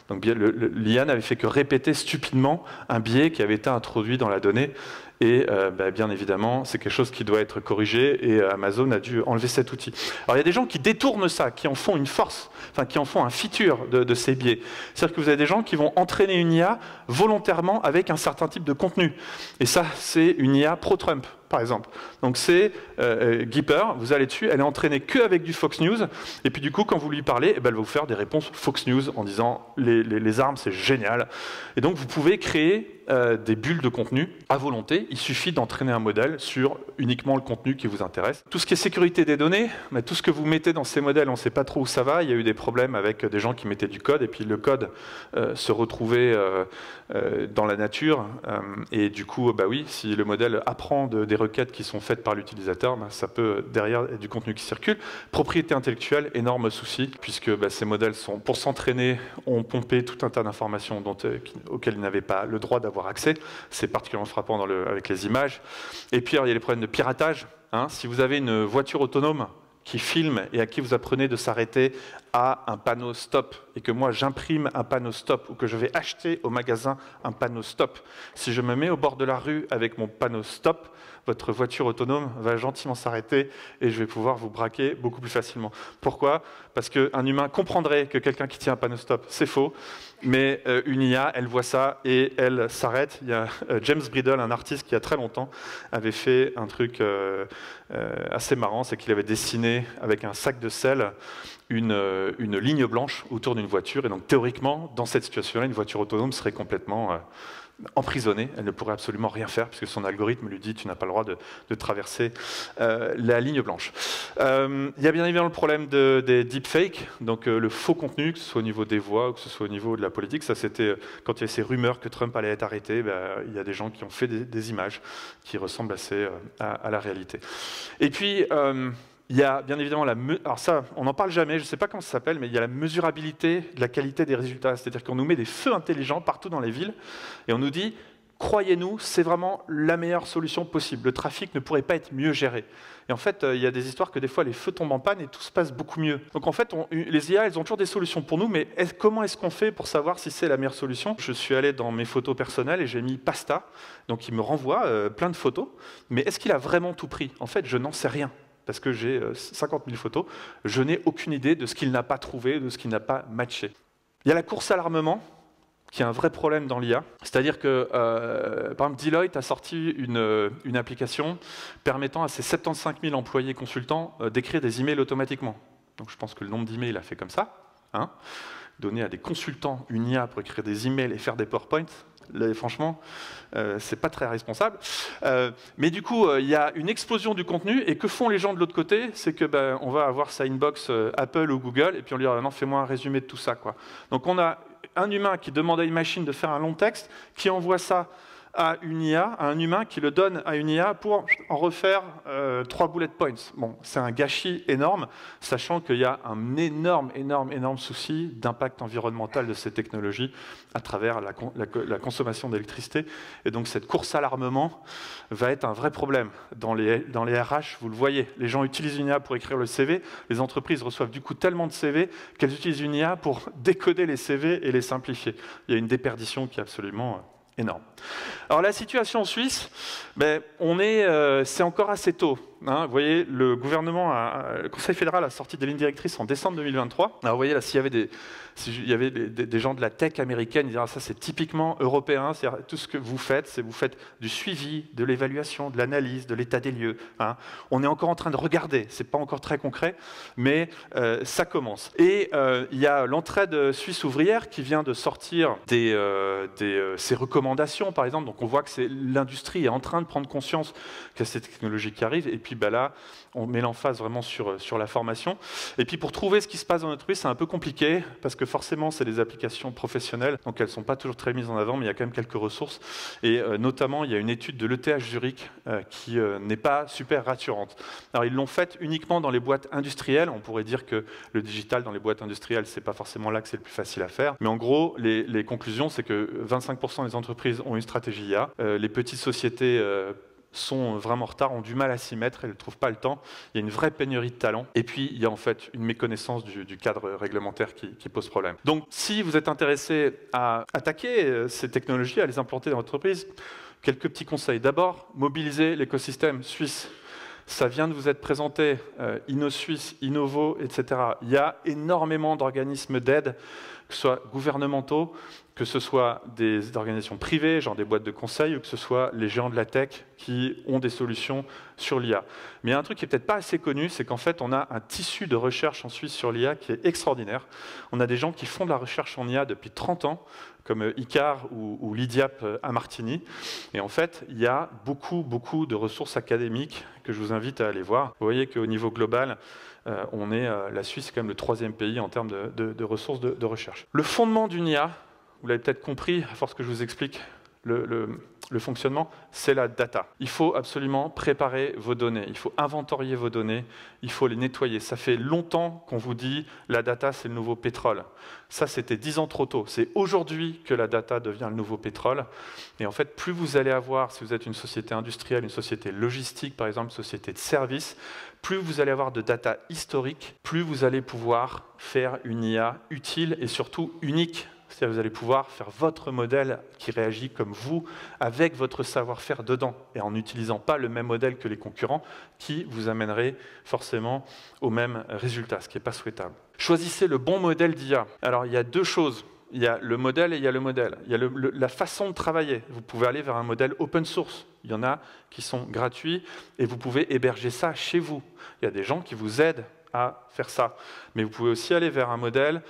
Donc l'IA n'avait fait que répéter stupidement un biais qui avait été introduit dans la donnée. Et bien évidemment, c'est quelque chose qui doit être corrigé et Amazon a dû enlever cet outil. Alors il y a des gens qui détournent ça, qui en font une force, enfin qui en font un feature de ces biais. C'est-à-dire que vous avez des gens qui vont entraîner une IA volontairement avec un certain type de contenu. Et ça, c'est une IA pro-Trump, par exemple. Donc c'est Gipper, vous allez dessus, elle est entraînée qu'avec du Fox News, et puis du coup, quand vous lui parlez, elle va vous faire des réponses Fox News en disant les armes, c'est génial. Et donc vous pouvez créer des bulles de contenu à volonté. Il suffit d'entraîner un modèle sur uniquement le contenu qui vous intéresse. Tout ce qui est sécurité des données, mais tout ce que vous mettez dans ces modèles, on ne sait pas trop où ça va. Il y a eu des problèmes avec des gens qui mettaient du code, et puis le code se retrouvait dans la nature. Et du coup, oui, si le modèle apprend des requêtes qui sont faites par l'utilisateur, ça peut derrière être du contenu qui circule. Propriété intellectuelle, énorme souci, puisque ces modèles, pour s'entraîner, ont pompé tout un tas d'informations auxquelles ils n'avaient pas le droit d'avoir accès. C'est particulièrement frappant avec les images. Et puis, il y a les problèmes de piratage. Si vous avez une voiture autonome qui filme et à qui vous apprenez de s'arrêter à un panneau stop, et que moi j'imprime un panneau stop, ou que je vais acheter au magasin un panneau stop, si je me mets au bord de la rue avec mon panneau stop, votre voiture autonome va gentiment s'arrêter et je vais pouvoir vous braquer beaucoup plus facilement. Pourquoi? Parce qu'un humain comprendrait que quelqu'un qui tient un panneau stop, c'est faux, mais une IA, elle voit ça et elle s'arrête. Il y a James Bridle, un artiste qui, il y a très longtemps, avait fait un truc assez marrant, c'est qu'il avait dessiné avec un sac de sel une ligne blanche autour d'une voiture, et donc théoriquement, dans cette situation-là, une voiture autonome serait complètement emprisonnée, elle ne pourrait absolument rien faire, puisque son algorithme lui dit « tu n'as pas le droit de traverser la ligne blanche ». Il y a bien évidemment le problème des deepfakes, donc le faux contenu, que ce soit au niveau des voix ou que ce soit au niveau de la politique. Ça, c'était quand il y a ces rumeurs que Trump allait être arrêté, il y a des gens qui ont fait des images qui ressemblent assez à la réalité. Et puis, il y a bien évidemment alors ça, on n'en parle jamais, je ne sais pas comment ça s'appelle, mais il y a la mesurabilité de la qualité des résultats. C'est-à-dire qu'on nous met des feux intelligents partout dans les villes et on nous dit, croyez-nous, c'est vraiment la meilleure solution possible. Le trafic ne pourrait pas être mieux géré. Et en fait, il y a des histoires que des fois les feux tombent en panne et tout se passe beaucoup mieux. Donc en fait, les IA, elles ont toujours des solutions pour nous, mais comment est-ce qu'on fait pour savoir si c'est la meilleure solution? Je suis allé dans mes photos personnelles et j'ai mis pasta, donc il me renvoie plein de photos. Mais est-ce qu'il a vraiment tout pris? En fait, je n'en sais rien. Parce que j'ai 50 000 photos, je n'ai aucune idée de ce qu'il n'a pas trouvé, de ce qu'il n'a pas matché. Il y a la course à l'armement, qui est un vrai problème dans l'IA. C'est-à-dire que, par exemple, Deloitte a sorti une application permettant à ses 75 000 employés consultants d'écrire des emails automatiquement. Donc je pense que le nombre d'emails a fait comme ça. Donner à des consultants une IA pour écrire des emails et faire des PowerPoint, là, franchement, c'est pas très responsable. Mais du coup, il y a une explosion du contenu, et que font les gens de l'autre côté? C'est que on va avoir sa inbox Apple ou Google, et puis on lui dit non, fais-moi un résumé de tout ça, quoi. Donc on a un humain qui demande à une machine de faire un long texte, qui envoie ça à une IA, à un humain qui le donne à une IA pour en refaire 3 bullet points. Bon, c'est un gâchis énorme, sachant qu'il y a un énorme souci d'impact environnemental de ces technologies à travers la consommation d'électricité. Et donc cette course à l'armement va être un vrai problème. Dans les RH, vous le voyez, les gens utilisent une IA pour écrire le CV, les entreprises reçoivent du coup tellement de CV qu'elles utilisent une IA pour décoder les CV et les simplifier. Il y a une déperdition qui est absolument énorme. Alors la situation en Suisse, c'est encore assez tôt. Vous voyez, le Conseil fédéral a sorti des lignes directrices en décembre 2023. Alors vous voyez là, s'il y avait des gens de la tech américaine, ils diraient ça c'est typiquement européen, c'est-à-dire tout ce que vous faites, c'est vous faites du suivi, de l'évaluation, de l'analyse, de l'état des lieux. On est encore en train de regarder, c'est pas encore très concret, mais ça commence. Et il y a l'entraide suisse ouvrière qui vient de sortir ses recommandations, par exemple. Donc on voit que l'industrie est en train de prendre conscience qu'il y a ces technologies qui arrivent. Et puis là, on met l'emphase vraiment sur la formation. Et puis pour trouver ce qui se passe dans notre pays, c'est un peu compliqué, parce que forcément, c'est des applications professionnelles, donc elles ne sont pas toujours très mises en avant, mais il y a quand même quelques ressources. Et notamment, il y a une étude de l'ETH Zurich qui n'est pas super rassurante. Alors ils l'ont faite uniquement dans les boîtes industrielles. On pourrait dire que le digital dans les boîtes industrielles, c'est pas forcément là que c'est le plus facile à faire. Mais en gros, les conclusions, c'est que 25% des entreprises ont une stratégie IA. Les petites sociétés sont vraiment en retard, ont du mal à s'y mettre, elles ne trouvent pas le temps. Il y a une vraie pénurie de talent. Et puis, il y a en fait une méconnaissance du cadre réglementaire qui pose problème. Donc, si vous êtes intéressé à attaquer ces technologies, à les implanter dans votre entreprise, Quelques petits conseils. D'abord, mobiliser l'écosystème suisse. Ça vient de vous être présenté, InnoSuisse, Innovo, etc. Il y a énormément d'organismes d'aide, que ce soit gouvernementaux, que ce soit des organisations privées, genre des boîtes de conseil, ou que ce soit les géants de la tech qui ont des solutions sur l'IA. Mais il y a un truc qui n'est peut-être pas assez connu, c'est qu'en fait, on a un tissu de recherche en Suisse sur l'IA qui est extraordinaire. On a des gens qui font de la recherche en IA depuis 30 ans, comme ICAR ou l'IDIAP à Martigny. Et en fait, il y a beaucoup de ressources académiques que je vous invite à aller voir. Vous voyez qu'au niveau global, la Suisse est quand même le 3e pays en termes de ressources de recherche. Le fondement d'une IA, vous l'avez peut-être compris, à force que je vous explique le fonctionnement, c'est la data. Il faut absolument préparer vos données, il faut inventorier vos données, il faut les nettoyer. Ça fait longtemps qu'on vous dit la data c'est le nouveau pétrole. Ça c'était 10 ans trop tôt. C'est aujourd'hui que la data devient le nouveau pétrole. Et en fait, plus vous allez avoir, si vous êtes une société industrielle, une société logistique par exemple, une société de services, plus vous allez avoir de data historique, plus vous allez pouvoir faire une IA utile et surtout unique. C'est-à-dire que vous allez pouvoir faire votre modèle qui réagit comme vous, avec votre savoir-faire dedans, et en n'utilisant pas le même modèle que les concurrents, qui vous amènerait forcément au même résultat, ce qui n'est pas souhaitable. Choisissez le bon modèle d'IA. Alors, il y a deux choses. Il y a le modèle et il y a le modèle. Il y a la façon de travailler. Vous pouvez aller vers un modèle open source. Il y en a qui sont gratuits, et vous pouvez héberger ça chez vous. Il y a des gens qui vous aident à faire ça. Mais vous pouvez aussi aller vers un modèle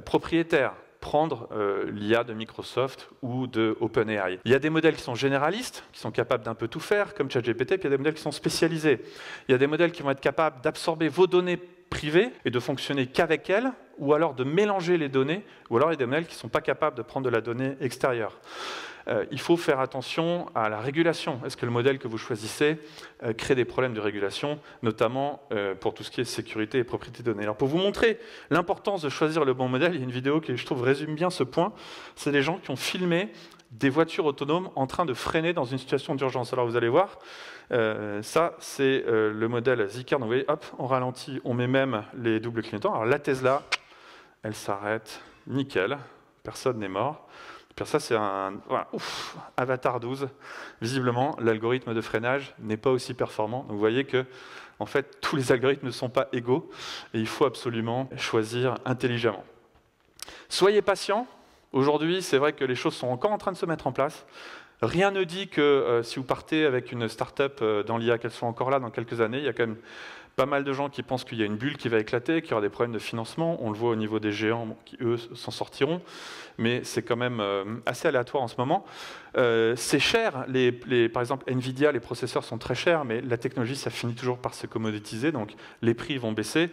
propriétaire. Prendre l'IA de Microsoft ou de OpenAI. Il y a des modèles qui sont généralistes, qui sont capables d'un peu tout faire, comme ChatGPT, puis il y a des modèles qui sont spécialisés. Il y a des modèles qui vont être capables d'absorber vos données privées et de fonctionner qu'avec elles, ou alors de mélanger les données, ou alors il y a des modèles qui ne sont pas capables de prendre de la donnée extérieure. Il faut faire attention à la régulation. Est-ce que le modèle que vous choisissez crée des problèmes de régulation, notamment pour tout ce qui est sécurité et propriété de données. Alors pour vous montrer l'importance de choisir le bon modèle, il y a une vidéo qui, je trouve, résume bien ce point. C'est des gens qui ont filmé des voitures autonomes en train de freiner dans une situation d'urgence. Alors vous allez voir, ça c'est le modèle Zeekr. Donc vous voyez, hop, on ralentit, on met même les doubles clignotants. Alors la Tesla, elle s'arrête, nickel, personne n'est mort. Puis ça, c'est un Avatar 12. Visiblement, l'algorithme de freinage n'est pas aussi performant. Donc vous voyez que, en fait, tous les algorithmes ne sont pas égaux et il faut absolument choisir intelligemment. Soyez patient. Aujourd'hui, c'est vrai que les choses sont encore en train de se mettre en place. Rien ne dit que si vous partez avec une start-up dans l'IA, qu'elle soit encore là dans quelques années. Il y a quand même pas mal de gens qui pensent qu'il y a une bulle qui va éclater, qu'il y aura des problèmes de financement. On le voit au niveau des géants qui, eux, s'en sortiront. Mais c'est quand même assez aléatoire en ce moment. C'est cher. Par exemple, NVIDIA, les processeurs sont très chers, mais la technologie, ça finit toujours par se commoditiser. Donc, les prix vont baisser.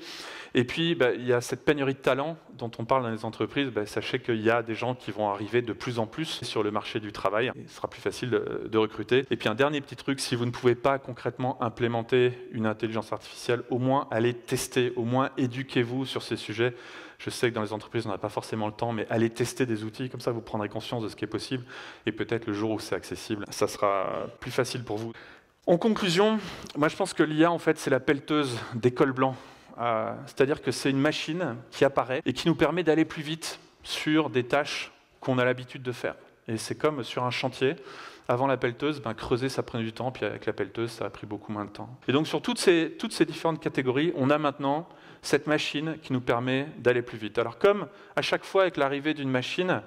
Et puis, il y a cette pénurie de talent dont on parle dans les entreprises. Sachez qu'il y a des gens qui vont arriver de plus en plus sur le marché du travail. Il sera plus facile de recruter. Et puis, un dernier petit truc, si vous ne pouvez pas concrètement implémenter une intelligence artificielle, au moins allez tester, au moins éduquez-vous sur ces sujets. Je sais que dans les entreprises, on n'a pas forcément le temps, mais allez tester des outils, comme ça vous prendrez conscience de ce qui est possible, et peut-être le jour où c'est accessible, ça sera plus facile pour vous. En conclusion, moi je pense que l'IA, en fait, c'est la pelleteuse des cols blancs. C'est-à-dire que c'est une machine qui apparaît et qui nous permet d'aller plus vite sur des tâches qu'on a l'habitude de faire. Et c'est comme sur un chantier. Avant la pelleteuse, creuser, ça prenait du temps, puis avec la pelleteuse, ça a pris beaucoup moins de temps. Et donc sur toutes ces différentes catégories, on a maintenant cette machine qui nous permet d'aller plus vite. Alors comme à chaque fois avec l'arrivée d'une machine,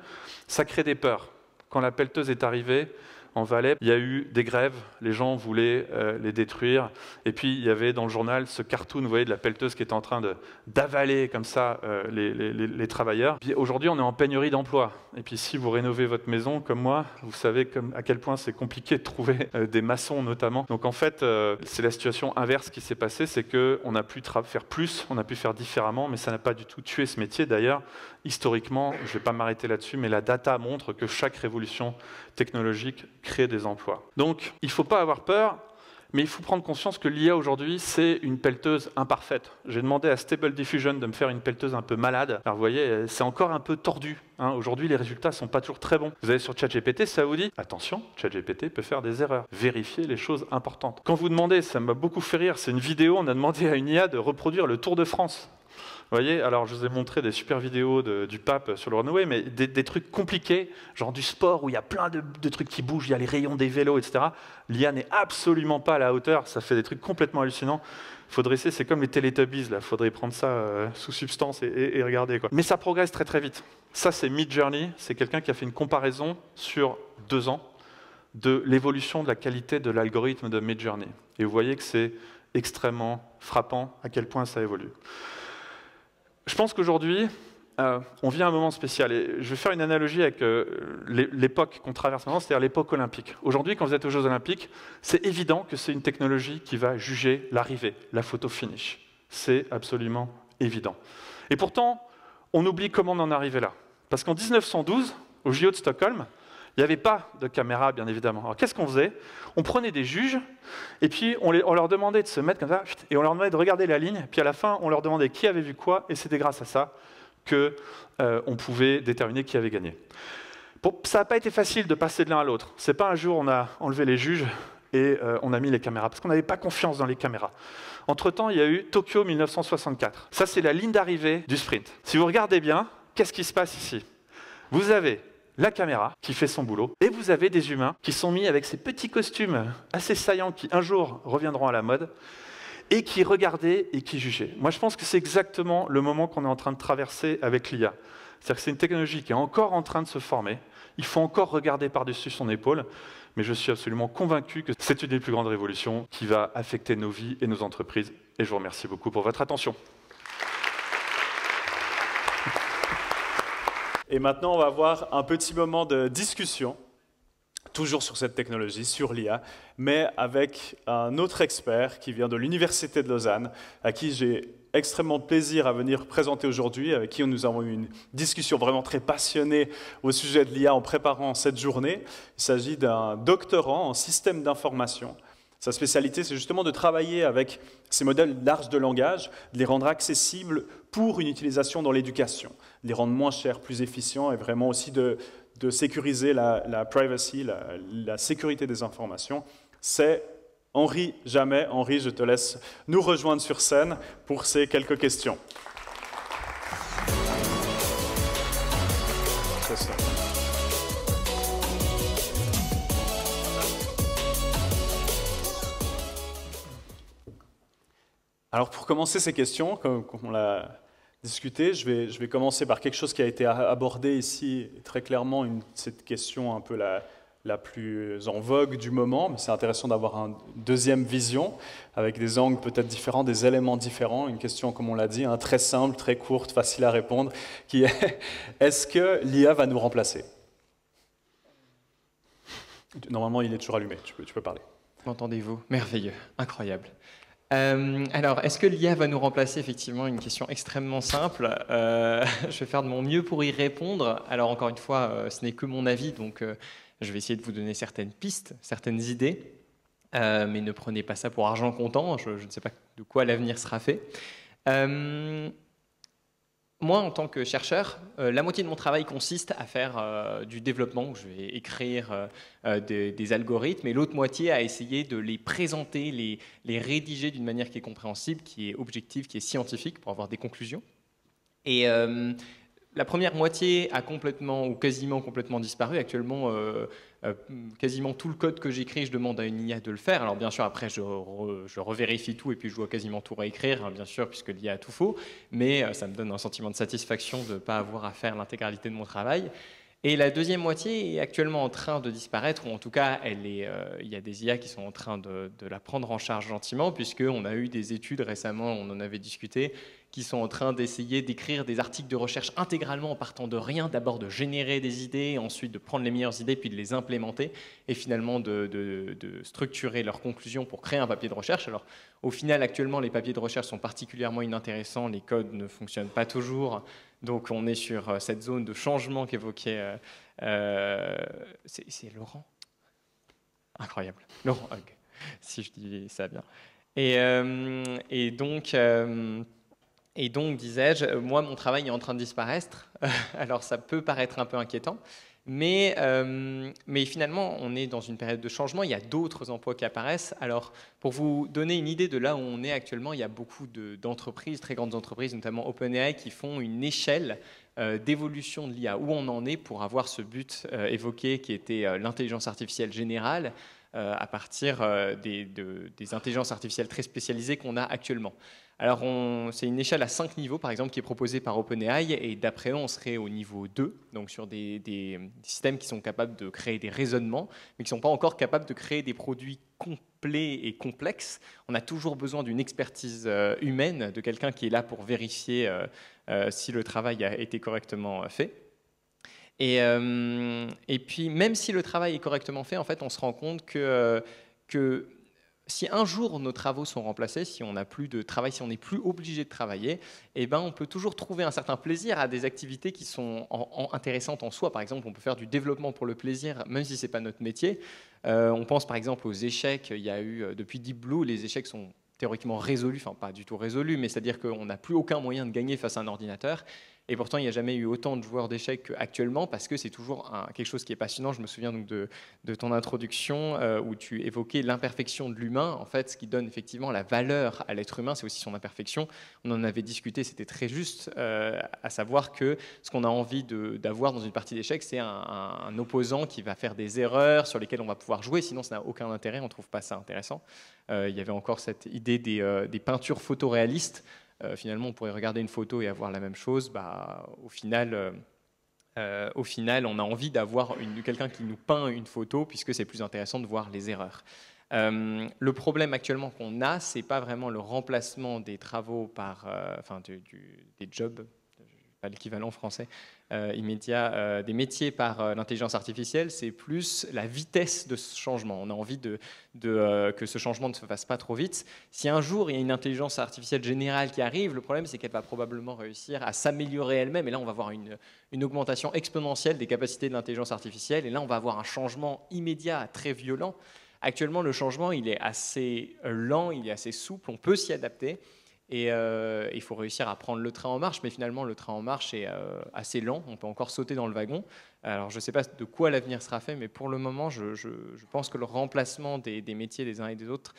ça crée des peurs. Quand la pelleteuse est arrivée, en Valais, il y a eu des grèves, les gens voulaient les détruire, et puis il y avait dans le journal ce cartoon, vous voyez, de la pelleteuse qui était en train d'avaler comme ça les travailleurs. Aujourd'hui, on est en pénurie d'emplois, et puis si vous rénovez votre maison comme moi, vous savez à quel point c'est compliqué de trouver des maçons notamment. Donc en fait, c'est la situation inverse qui s'est passée, c'est qu'on a pu faire plus, on a pu faire différemment, mais ça n'a pas du tout tué ce métier. D'ailleurs, historiquement, je ne vais pas m'arrêter là-dessus, mais la data montre que chaque révolution technologique crée des emplois. Donc, il ne faut pas avoir peur, mais il faut prendre conscience que l'IA aujourd'hui, c'est une pelleteuse imparfaite. J'ai demandé à Stable Diffusion de me faire une pelleteuse un peu malade. Alors vous voyez, c'est encore un peu tordu. Aujourd'hui, les résultats ne sont pas toujours très bons. Vous allez sur ChatGPT, ça vous dit « Attention, ChatGPT peut faire des erreurs. Vérifiez les choses importantes. » Quand vous demandez, ça m'a beaucoup fait rire, c'est une vidéo, on a demandé à une IA de reproduire le Tour de France. Vous voyez, alors je vous ai montré des super vidéos du pape sur le runway, mais des trucs compliqués, genre du sport où il y a plein de trucs qui bougent, il y a les rayons des vélos, etc. L'IA n'est absolument pas à la hauteur, ça fait des trucs complètement hallucinants. Faudrait essayer, c'est comme les Teletubbies, là. Faudrait prendre ça sous substance et regarder, quoi. Mais ça progresse très très vite. Ça, c'est Midjourney, c'est quelqu'un qui a fait une comparaison sur 2 ans de l'évolution de la qualité de l'algorithme de Midjourney. Et vous voyez que c'est extrêmement frappant à quel point ça évolue. Je pense qu'aujourd'hui, on vit à un moment spécial. Et je vais faire une analogie avec l'époque qu'on traverse maintenant, c'est-à-dire l'époque olympique. Aujourd'hui, quand vous êtes aux Jeux Olympiques, c'est évident que c'est une technologie qui va juger l'arrivée, la photo finish. C'est absolument évident. Et pourtant, on oublie comment on en est arrivé là. Parce qu'en 1912, au JO de Stockholm, il n'y avait pas de caméra, bien évidemment. Alors qu'est-ce qu'on faisait? On prenait des juges, et puis on leur demandait de se mettre comme ça, et on leur demandait de regarder la ligne, puis à la fin, on leur demandait qui avait vu quoi, et c'était grâce à ça qu'on pouvait déterminer qui avait gagné. Bon, ça n'a pas été facile de passer de l'un à l'autre. Ce n'est pas un jour on a enlevé les juges et on a mis les caméras, parce qu'on n'avait pas confiance dans les caméras. Entre-temps, il y a eu Tokyo 1964. Ça, c'est la ligne d'arrivée du sprint. Si vous regardez bien, qu'est-ce qui se passe ici? Vous avez la caméra qui fait son boulot, et vous avez des humains qui sont mis avec ces petits costumes assez saillants qui un jour reviendront à la mode, et qui regardaient et qui jugeaient. Moi, je pense que c'est exactement le moment qu'on est en train de traverser avec l'IA. C'est-à-dire que c'est une technologie qui est encore en train de se former, il faut encore regarder par-dessus son épaule, mais je suis absolument convaincu que c'est une des plus grandes révolutions qui va affecter nos vies et nos entreprises, et je vous remercie beaucoup pour votre attention. Et maintenant, on va avoir un petit moment de discussion, toujours sur cette technologie, sur l'IA, mais avec un autre expert qui vient de l'Université de Lausanne, à qui j'ai extrêmement plaisir à venir présenter aujourd'hui, avec qui nous avons eu une discussion vraiment très passionnée au sujet de l'IA en préparant cette journée. Il s'agit d'un doctorant en système d'information. Sa spécialité, c'est justement de travailler avec ces modèles larges de langage, de les rendre accessibles pour une utilisation dans l'éducation, de les rendre moins chers, plus efficients, et vraiment aussi de sécuriser la privacy, la sécurité des informations. C'est Henri Jamet. Henri, je te laisse nous rejoindre sur scène pour ces quelques questions. C'est ça. Alors pour commencer ces questions, comme on l'a discuté, je vais commencer par quelque chose qui a été abordé ici très clairement, cette question un peu la plus en vogue du moment, mais c'est intéressant d'avoir une deuxième vision, avec des angles peut-être différents, des éléments différents. Une question, comme on l'a dit, très simple, très courte, facile à répondre, qui est « Est-ce que l'IA va nous remplacer ?» Normalement, il est toujours allumé, tu peux parler. M'entendez-vous? Merveilleux, incroyable. Alors, est-ce que l'IA va nous remplacer? Effectivement, une question extrêmement simple. Je vais faire de mon mieux pour y répondre. Alors, encore une fois, ce n'est que mon avis, donc je vais essayer de vous donner certaines pistes, certaines idées, mais ne prenez pas ça pour argent comptant. Je ne sais pas de quoi l'avenir sera fait. Moi, en tant que chercheur, la moitié de mon travail consiste à faire du développement, où je vais écrire des algorithmes, et l'autre moitié à essayer de les présenter, les rédiger d'une manière qui est compréhensible, qui est objective, qui est scientifique, pour avoir des conclusions. Et la première moitié a complètement ou quasiment complètement disparu. Actuellement, quasiment tout le code que j'écris, je demande à une IA de le faire. Alors bien sûr, après, je revérifie tout et puis je dois quasiment tout réécrire, bien sûr, puisque l'IA a tout faux. Mais ça me donne un sentiment de satisfaction de ne pas avoir à faire l'intégralité de mon travail. Et la deuxième moitié est actuellement en train de disparaître, ou en tout cas, il y a des IA qui sont en train de la prendre en charge gentiment, puisqu'on a eu des études récemment, on en avait discuté, qui sont en train d'essayer d'écrire des articles de recherche intégralement en partant de rien, d'abord de générer des idées, ensuite de prendre les meilleures idées, puis de les implémenter, et finalement de structurer leurs conclusions pour créer un papier de recherche. Alors, au final, actuellement, les papiers de recherche sont particulièrement inintéressants, les codes ne fonctionnent pas toujours, donc on est sur cette zone de changement qu'évoquait... c'est Laurent? Incroyable. Laurent, okay. Si je dis ça bien. Et donc, disais-je, moi, mon travail est en train de disparaître. Alors, ça peut paraître un peu inquiétant, Mais finalement, on est dans une période de changement, il y a d'autres emplois qui apparaissent. Alors, pour vous donner une idée de là où on est actuellement, il y a beaucoup d'entreprises, très grandes entreprises, notamment OpenAI, qui font une échelle d'évolution de l'IA, où on en est pour avoir ce but évoqué qui était l'intelligence artificielle générale, à partir des intelligences artificielles très spécialisées qu'on a actuellement. Alors, c'est une échelle à 5 niveaux, par exemple, qui est proposée par OpenAI, et d'après eux, on serait au niveau 2, donc sur des systèmes qui sont capables de créer des raisonnements, mais qui ne sont pas encore capables de créer des produits complets et complexes. On a toujours besoin d'une expertise humaine, de quelqu'un qui est là pour vérifier si le travail a été correctement fait. Et puis, même si le travail est correctement fait, en fait, on se rend compte que si un jour nos travaux sont remplacés, si on n'a plus de travail, si on n'est plus obligé de travailler, eh ben, on peut toujours trouver un certain plaisir à des activités qui sont intéressantes en soi. Par exemple, on peut faire du développement pour le plaisir, même si ce n'est pas notre métier. On pense par exemple aux échecs. Il y a eu, depuis Deep Blue, les échecs sont théoriquement résolus, enfin pas du tout résolus, mais c'est-à-dire qu'on n'a plus aucun moyen de gagner face à un ordinateur. Et pourtant, il n'y a jamais eu autant de joueurs d'échecs qu'actuellement, parce que c'est toujours quelque chose qui est passionnant. Je me souviens donc de ton introduction où tu évoquais l'imperfection de l'humain. En fait, ce qui donne effectivement la valeur à l'être humain, c'est aussi son imperfection. On en avait discuté, c'était très juste, à savoir que ce qu'on a envie d'avoir dans une partie d'échecs, c'est un opposant qui va faire des erreurs sur lesquelles on va pouvoir jouer, sinon ça n'a aucun intérêt, on ne trouve pas ça intéressant. Il y avait encore cette idée des peintures photoréalistes. Finalement, on pourrait regarder une photo et avoir la même chose. Au final, on a envie d'avoir quelqu'un qui nous peint une photo, puisque c'est plus intéressant de voir les erreurs. Le problème actuellement qu'on a, c'est pas vraiment le remplacement des travaux des jobs, pas l'équivalent français immédiat, des métiers par l'intelligence artificielle, c'est plus la vitesse de ce changement. On a envie que ce changement ne se fasse pas trop vite. Si un jour il y a une intelligence artificielle générale qui arrive, le problème c'est qu'elle va probablement réussir à s'améliorer elle-même, et là on va avoir une augmentation exponentielle des capacités de l'intelligence artificielle, et là on va avoir un changement immédiat très violent. Actuellement, le changement il est assez lent, il est assez souple, on peut s'y adapter. Et il faut réussir à prendre le train en marche, mais finalement le train en marche est assez lent, on peut encore sauter dans le wagon. Alors je ne sais pas de quoi l'avenir sera fait, mais pour le moment je pense que le remplacement des métiers des uns et des autres,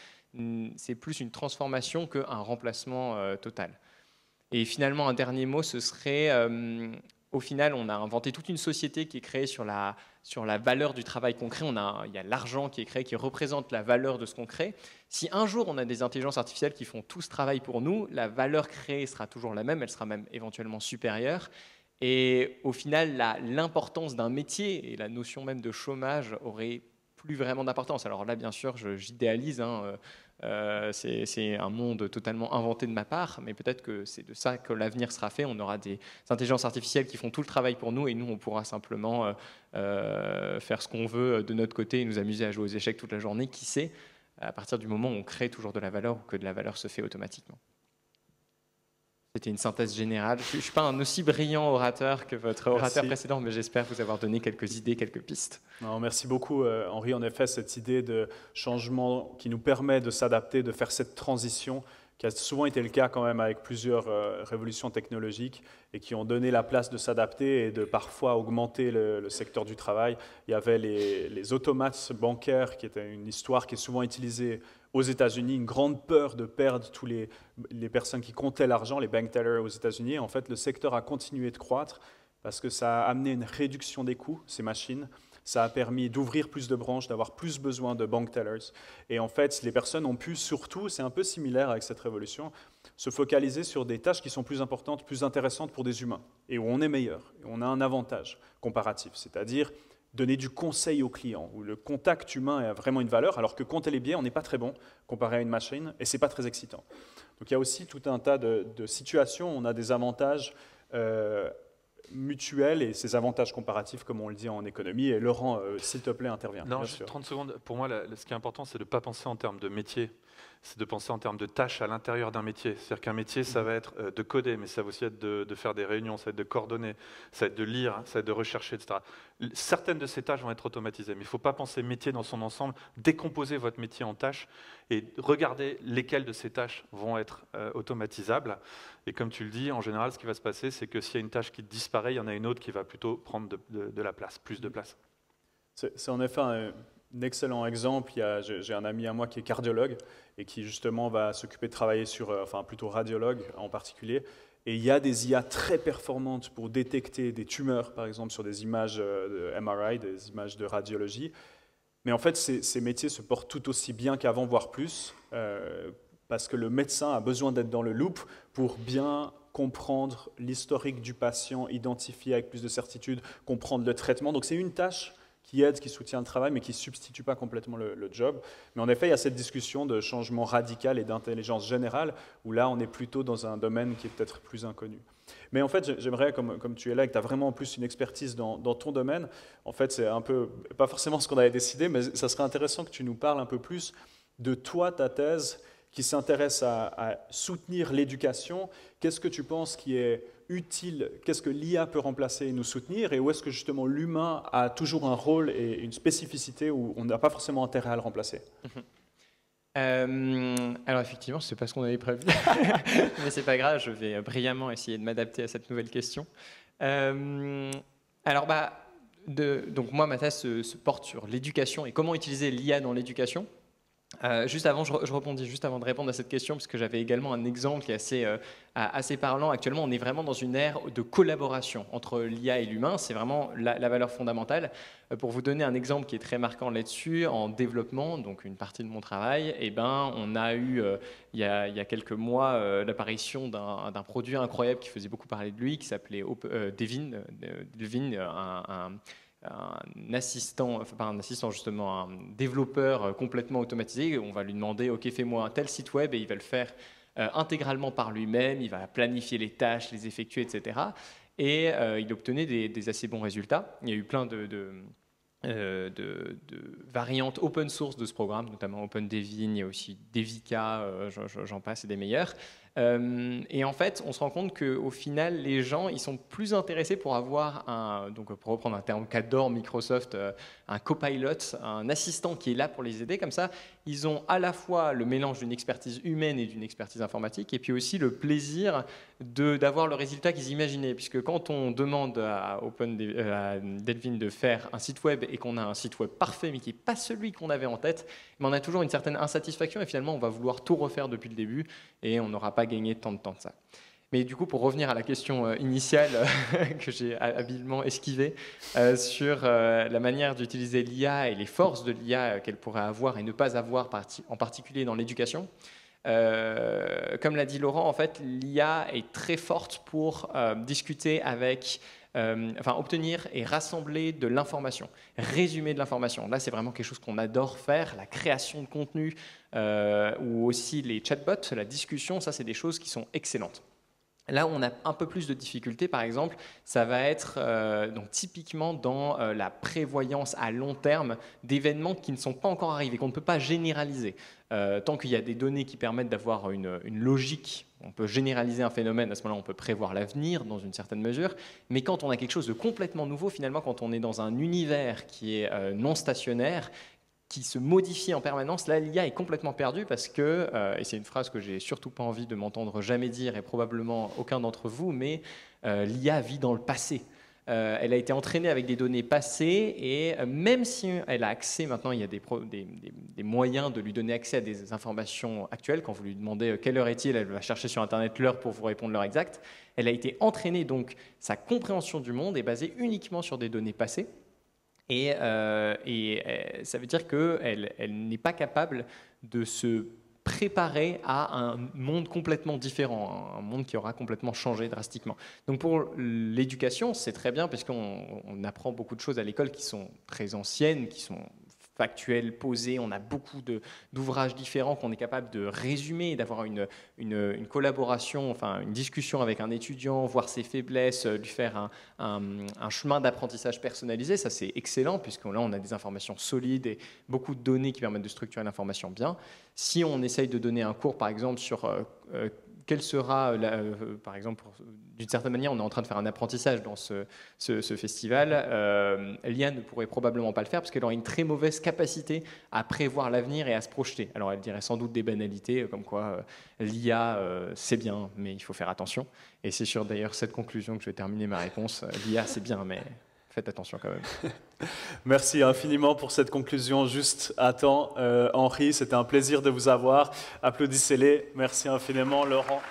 c'est plus une transformation qu'un remplacement total. Et finalement un dernier mot, ce serait, au final on a inventé toute une société qui est créée sur la valeur du travail qu'on crée. Il y a l'argent qui est créé, qui représente la valeur de ce qu'on crée. Si un jour on a des intelligences artificielles qui font tout ce travail pour nous, la valeur créée sera toujours la même, elle sera même éventuellement supérieure. Et au final, l'importance d'un métier et la notion même de chômage aurait plus vraiment d'importance. Alors là, bien sûr, j'idéalise, c'est un monde totalement inventé de ma part, mais peut-être que c'est de ça que l'avenir sera fait. On aura des intelligences artificielles qui font tout le travail pour nous, et nous, on pourra simplement faire ce qu'on veut de notre côté et nous amuser à jouer aux échecs toute la journée, qui sait, à partir du moment où on crée toujours de la valeur ou que de la valeur se fait automatiquement. C'était une synthèse générale. Je ne suis pas un aussi brillant orateur que votre orateur précédent, mais j'espère vous avoir donné quelques idées, quelques pistes. Non, merci beaucoup, Henri. En effet, cette idée de changement qui nous permet de s'adapter, de faire cette transition, qui a souvent été le cas quand même avec plusieurs révolutions technologiques et qui ont donné la place de s'adapter et de parfois augmenter le secteur du travail. Il y avait les automates bancaires, qui étaient une histoire qui est souvent utilisée aux États-Unis, une grande peur de perdre tous les personnes qui comptaient l'argent, les bank tellers aux États-Unis. En fait, le secteur a continué de croître parce que ça a amené une réduction des coûts, ces machines. Ça a permis d'ouvrir plus de branches, d'avoir plus besoin de bank tellers. Et en fait, les personnes ont pu surtout, c'est un peu similaire avec cette révolution, se focaliser sur des tâches qui sont plus importantes, plus intéressantes pour des humains, et où on est meilleur, et on a un avantage comparatif, c'est-à-dire donner du conseil aux clients, où le contact humain a vraiment une valeur, alors que compter les billets, on n'est pas très bon comparé à une machine, et ce n'est pas très excitant. Donc il y a aussi tout un tas de situations où on a des avantages mutuels et ces avantages comparatifs, comme on le dit en économie. Et Laurent, s'il te plaît, intervient. Non, juste 30 secondes. Pour moi, ce qui est important, c'est de ne pas penser en termes de métier, c'est de penser en termes de tâches à l'intérieur d'un métier. C'est-à-dire qu'un métier, ça va être de coder, mais ça va aussi être de faire des réunions, ça va être de coordonner, ça va être de lire, ça va être de rechercher, etc. Certaines de ces tâches vont être automatisées, mais il ne faut pas penser métier dans son ensemble. Décomposer votre métier en tâches et regarder lesquelles de ces tâches vont être automatisables. Et comme tu le dis, en général, ce qui va se passer, c'est que s'il y a une tâche qui disparaît, disparaît, il y en a une autre qui va plutôt prendre de la place, plus de place. C'est en effet un excellent exemple. J'ai un ami à moi qui est cardiologue et qui justement va s'occuper de travailler sur, enfin plutôt radiologue en particulier. Et il y a des IA très performantes pour détecter des tumeurs, par exemple, sur des images de MRI, des images de radiologie. Mais en fait, ces métiers se portent tout aussi bien qu'avant, voire plus, parce que le médecin a besoin d'être dans le loop pour bien comprendre l'historique du patient, identifier avec plus de certitude, comprendre le traitement. Donc c'est une tâche qui aide, qui soutient le travail, mais qui ne substitue pas complètement le job. Mais en effet, il y a cette discussion de changement radical et d'intelligence générale, où là, on est plutôt dans un domaine qui est peut-être plus inconnu. Mais en fait, j'aimerais, comme tu es là, et que tu as vraiment en plus une expertise dans ton domaine, en fait, c'est un peu, pas forcément ce qu'on avait décidé, mais ça serait intéressant que tu nous parles un peu plus de toi, ta thèse, qui s'intéresse à soutenir l'éducation. Qu'est-ce que tu penses qui est utile? Qu'est-ce que l'IA peut remplacer et nous soutenir? Et où est-ce que justement l'humain a toujours un rôle et une spécificité où on n'a pas forcément intérêt à le remplacer? Alors effectivement, ce n'est pas ce qu'on avait prévu, mais c'est pas grave, je vais brillamment essayer de m'adapter à cette nouvelle question. Alors donc moi, ma thèse se porte sur l'éducation et comment utiliser l'IA dans l'éducation. Juste avant, je rebondis juste avant de répondre à cette question, parce que j'avais également un exemple qui est assez parlant. Actuellement, on est vraiment dans une ère de collaboration entre l'IA et l'humain. C'est vraiment la valeur fondamentale. Pour vous donner un exemple qui est très marquant là-dessus, en développement, donc une partie de mon travail, on a eu il y a quelques mois l'apparition d'un produit incroyable qui faisait beaucoup parler de lui, qui s'appelait Devin, un assistant, enfin pas un assistant justement, un développeur complètement automatisé. On va lui demander, ok, fais-moi un tel site web, et il va le faire intégralement par lui-même, il va planifier les tâches, les effectuer, etc. Et il obtenait des assez bons résultats. Il y a eu plein de variantes open source de ce programme, notamment OpenDevin, il y a aussi Devika, j'en passe, et des meilleurs. Et en fait, on se rend compte qu'au final, les gens, ils sont plus intéressés pour avoir donc pour reprendre un terme qu'adore Microsoft, un copilot, un assistant qui est là pour les aider. Comme ça, ils ont à la fois le mélange d'une expertise humaine et d'une expertise informatique, et puis aussi le plaisir d'avoir le résultat qu'ils imaginaient. Puisque quand on demande à Devin de faire un site web et qu'on a un site web parfait, mais qui n'est pas celui qu'on avait en tête, mais on a toujours une certaine insatisfaction, et finalement, on va vouloir tout refaire depuis le début, et on n'aura pas gagné tant de temps de ça. Mais du coup, pour revenir à la question initiale que j'ai habilement esquivée sur la manière d'utiliser l'IA et les forces de l'IA qu'elle pourrait avoir et ne pas avoir, en particulier dans l'éducation, comme l'a dit Laurent, en fait, l'IA est très forte pour discuter avec, obtenir et rassembler de l'information, résumer de l'information. Là, c'est vraiment quelque chose qu'on adore faire, la création de contenu ou aussi les chatbots, la discussion, ça, c'est des choses qui sont excellentes. Là où on a un peu plus de difficultés, par exemple, ça va être donc typiquement dans la prévoyance à long terme d'événements qui ne sont pas encore arrivés, qu'on ne peut pas généraliser. Tant qu'il y a des données qui permettent d'avoir une logique, on peut généraliser un phénomène, à ce moment-là on peut prévoir l'avenir dans une certaine mesure, mais quand on a quelque chose de complètement nouveau, finalement quand on est dans un univers qui est non stationnaire, qui se modifie en permanence, là l'IA est complètement perdue parce que, et c'est une phrase que j'ai surtout pas envie de m'entendre jamais dire et probablement aucun d'entre vous, mais l'IA vit dans le passé. Elle a été entraînée avec des données passées et même si elle a accès, maintenant il y a des moyens de lui donner accès à des informations actuelles. Quand vous lui demandez quelle heure est-il, elle va chercher sur Internet l'heure pour vous répondre l'heure exacte. Elle a été entraînée, donc sa compréhension du monde est basée uniquement sur des données passées. Et ça veut dire qu'elle n'est pas capable de se préparer à un monde complètement différent, un monde qui aura complètement changé drastiquement. Donc pour l'éducation, c'est très bien, puisqu'on apprend beaucoup de choses à l'école qui sont très anciennes, qui sont factuelles, posées. On a beaucoup d'ouvrages différents qu'on est capable de résumer et d'avoir une collaboration, enfin une discussion avec un étudiant, voir ses faiblesses, lui faire un chemin d'apprentissage personnalisé. Ça, c'est excellent, puisque là, on a des informations solides et beaucoup de données qui permettent de structurer l'information bien. Si on essaye de donner un cours, par exemple, sur quelle sera, par exemple, d'une certaine manière, on est en train de faire un apprentissage dans ce festival. L'IA ne pourrait probablement pas le faire parce qu'elle aurait une très mauvaise capacité à prévoir l'avenir et à se projeter. Alors elle dirait sans doute des banalités comme quoi l'IA c'est bien, mais il faut faire attention. Et c'est sur d'ailleurs cette conclusion que je vais terminer ma réponse. L'IA c'est bien, mais faites attention quand même. Merci infiniment pour cette conclusion juste à temps. Henri, c'était un plaisir de vous avoir. Applaudissez-les. Merci infiniment, Laurent.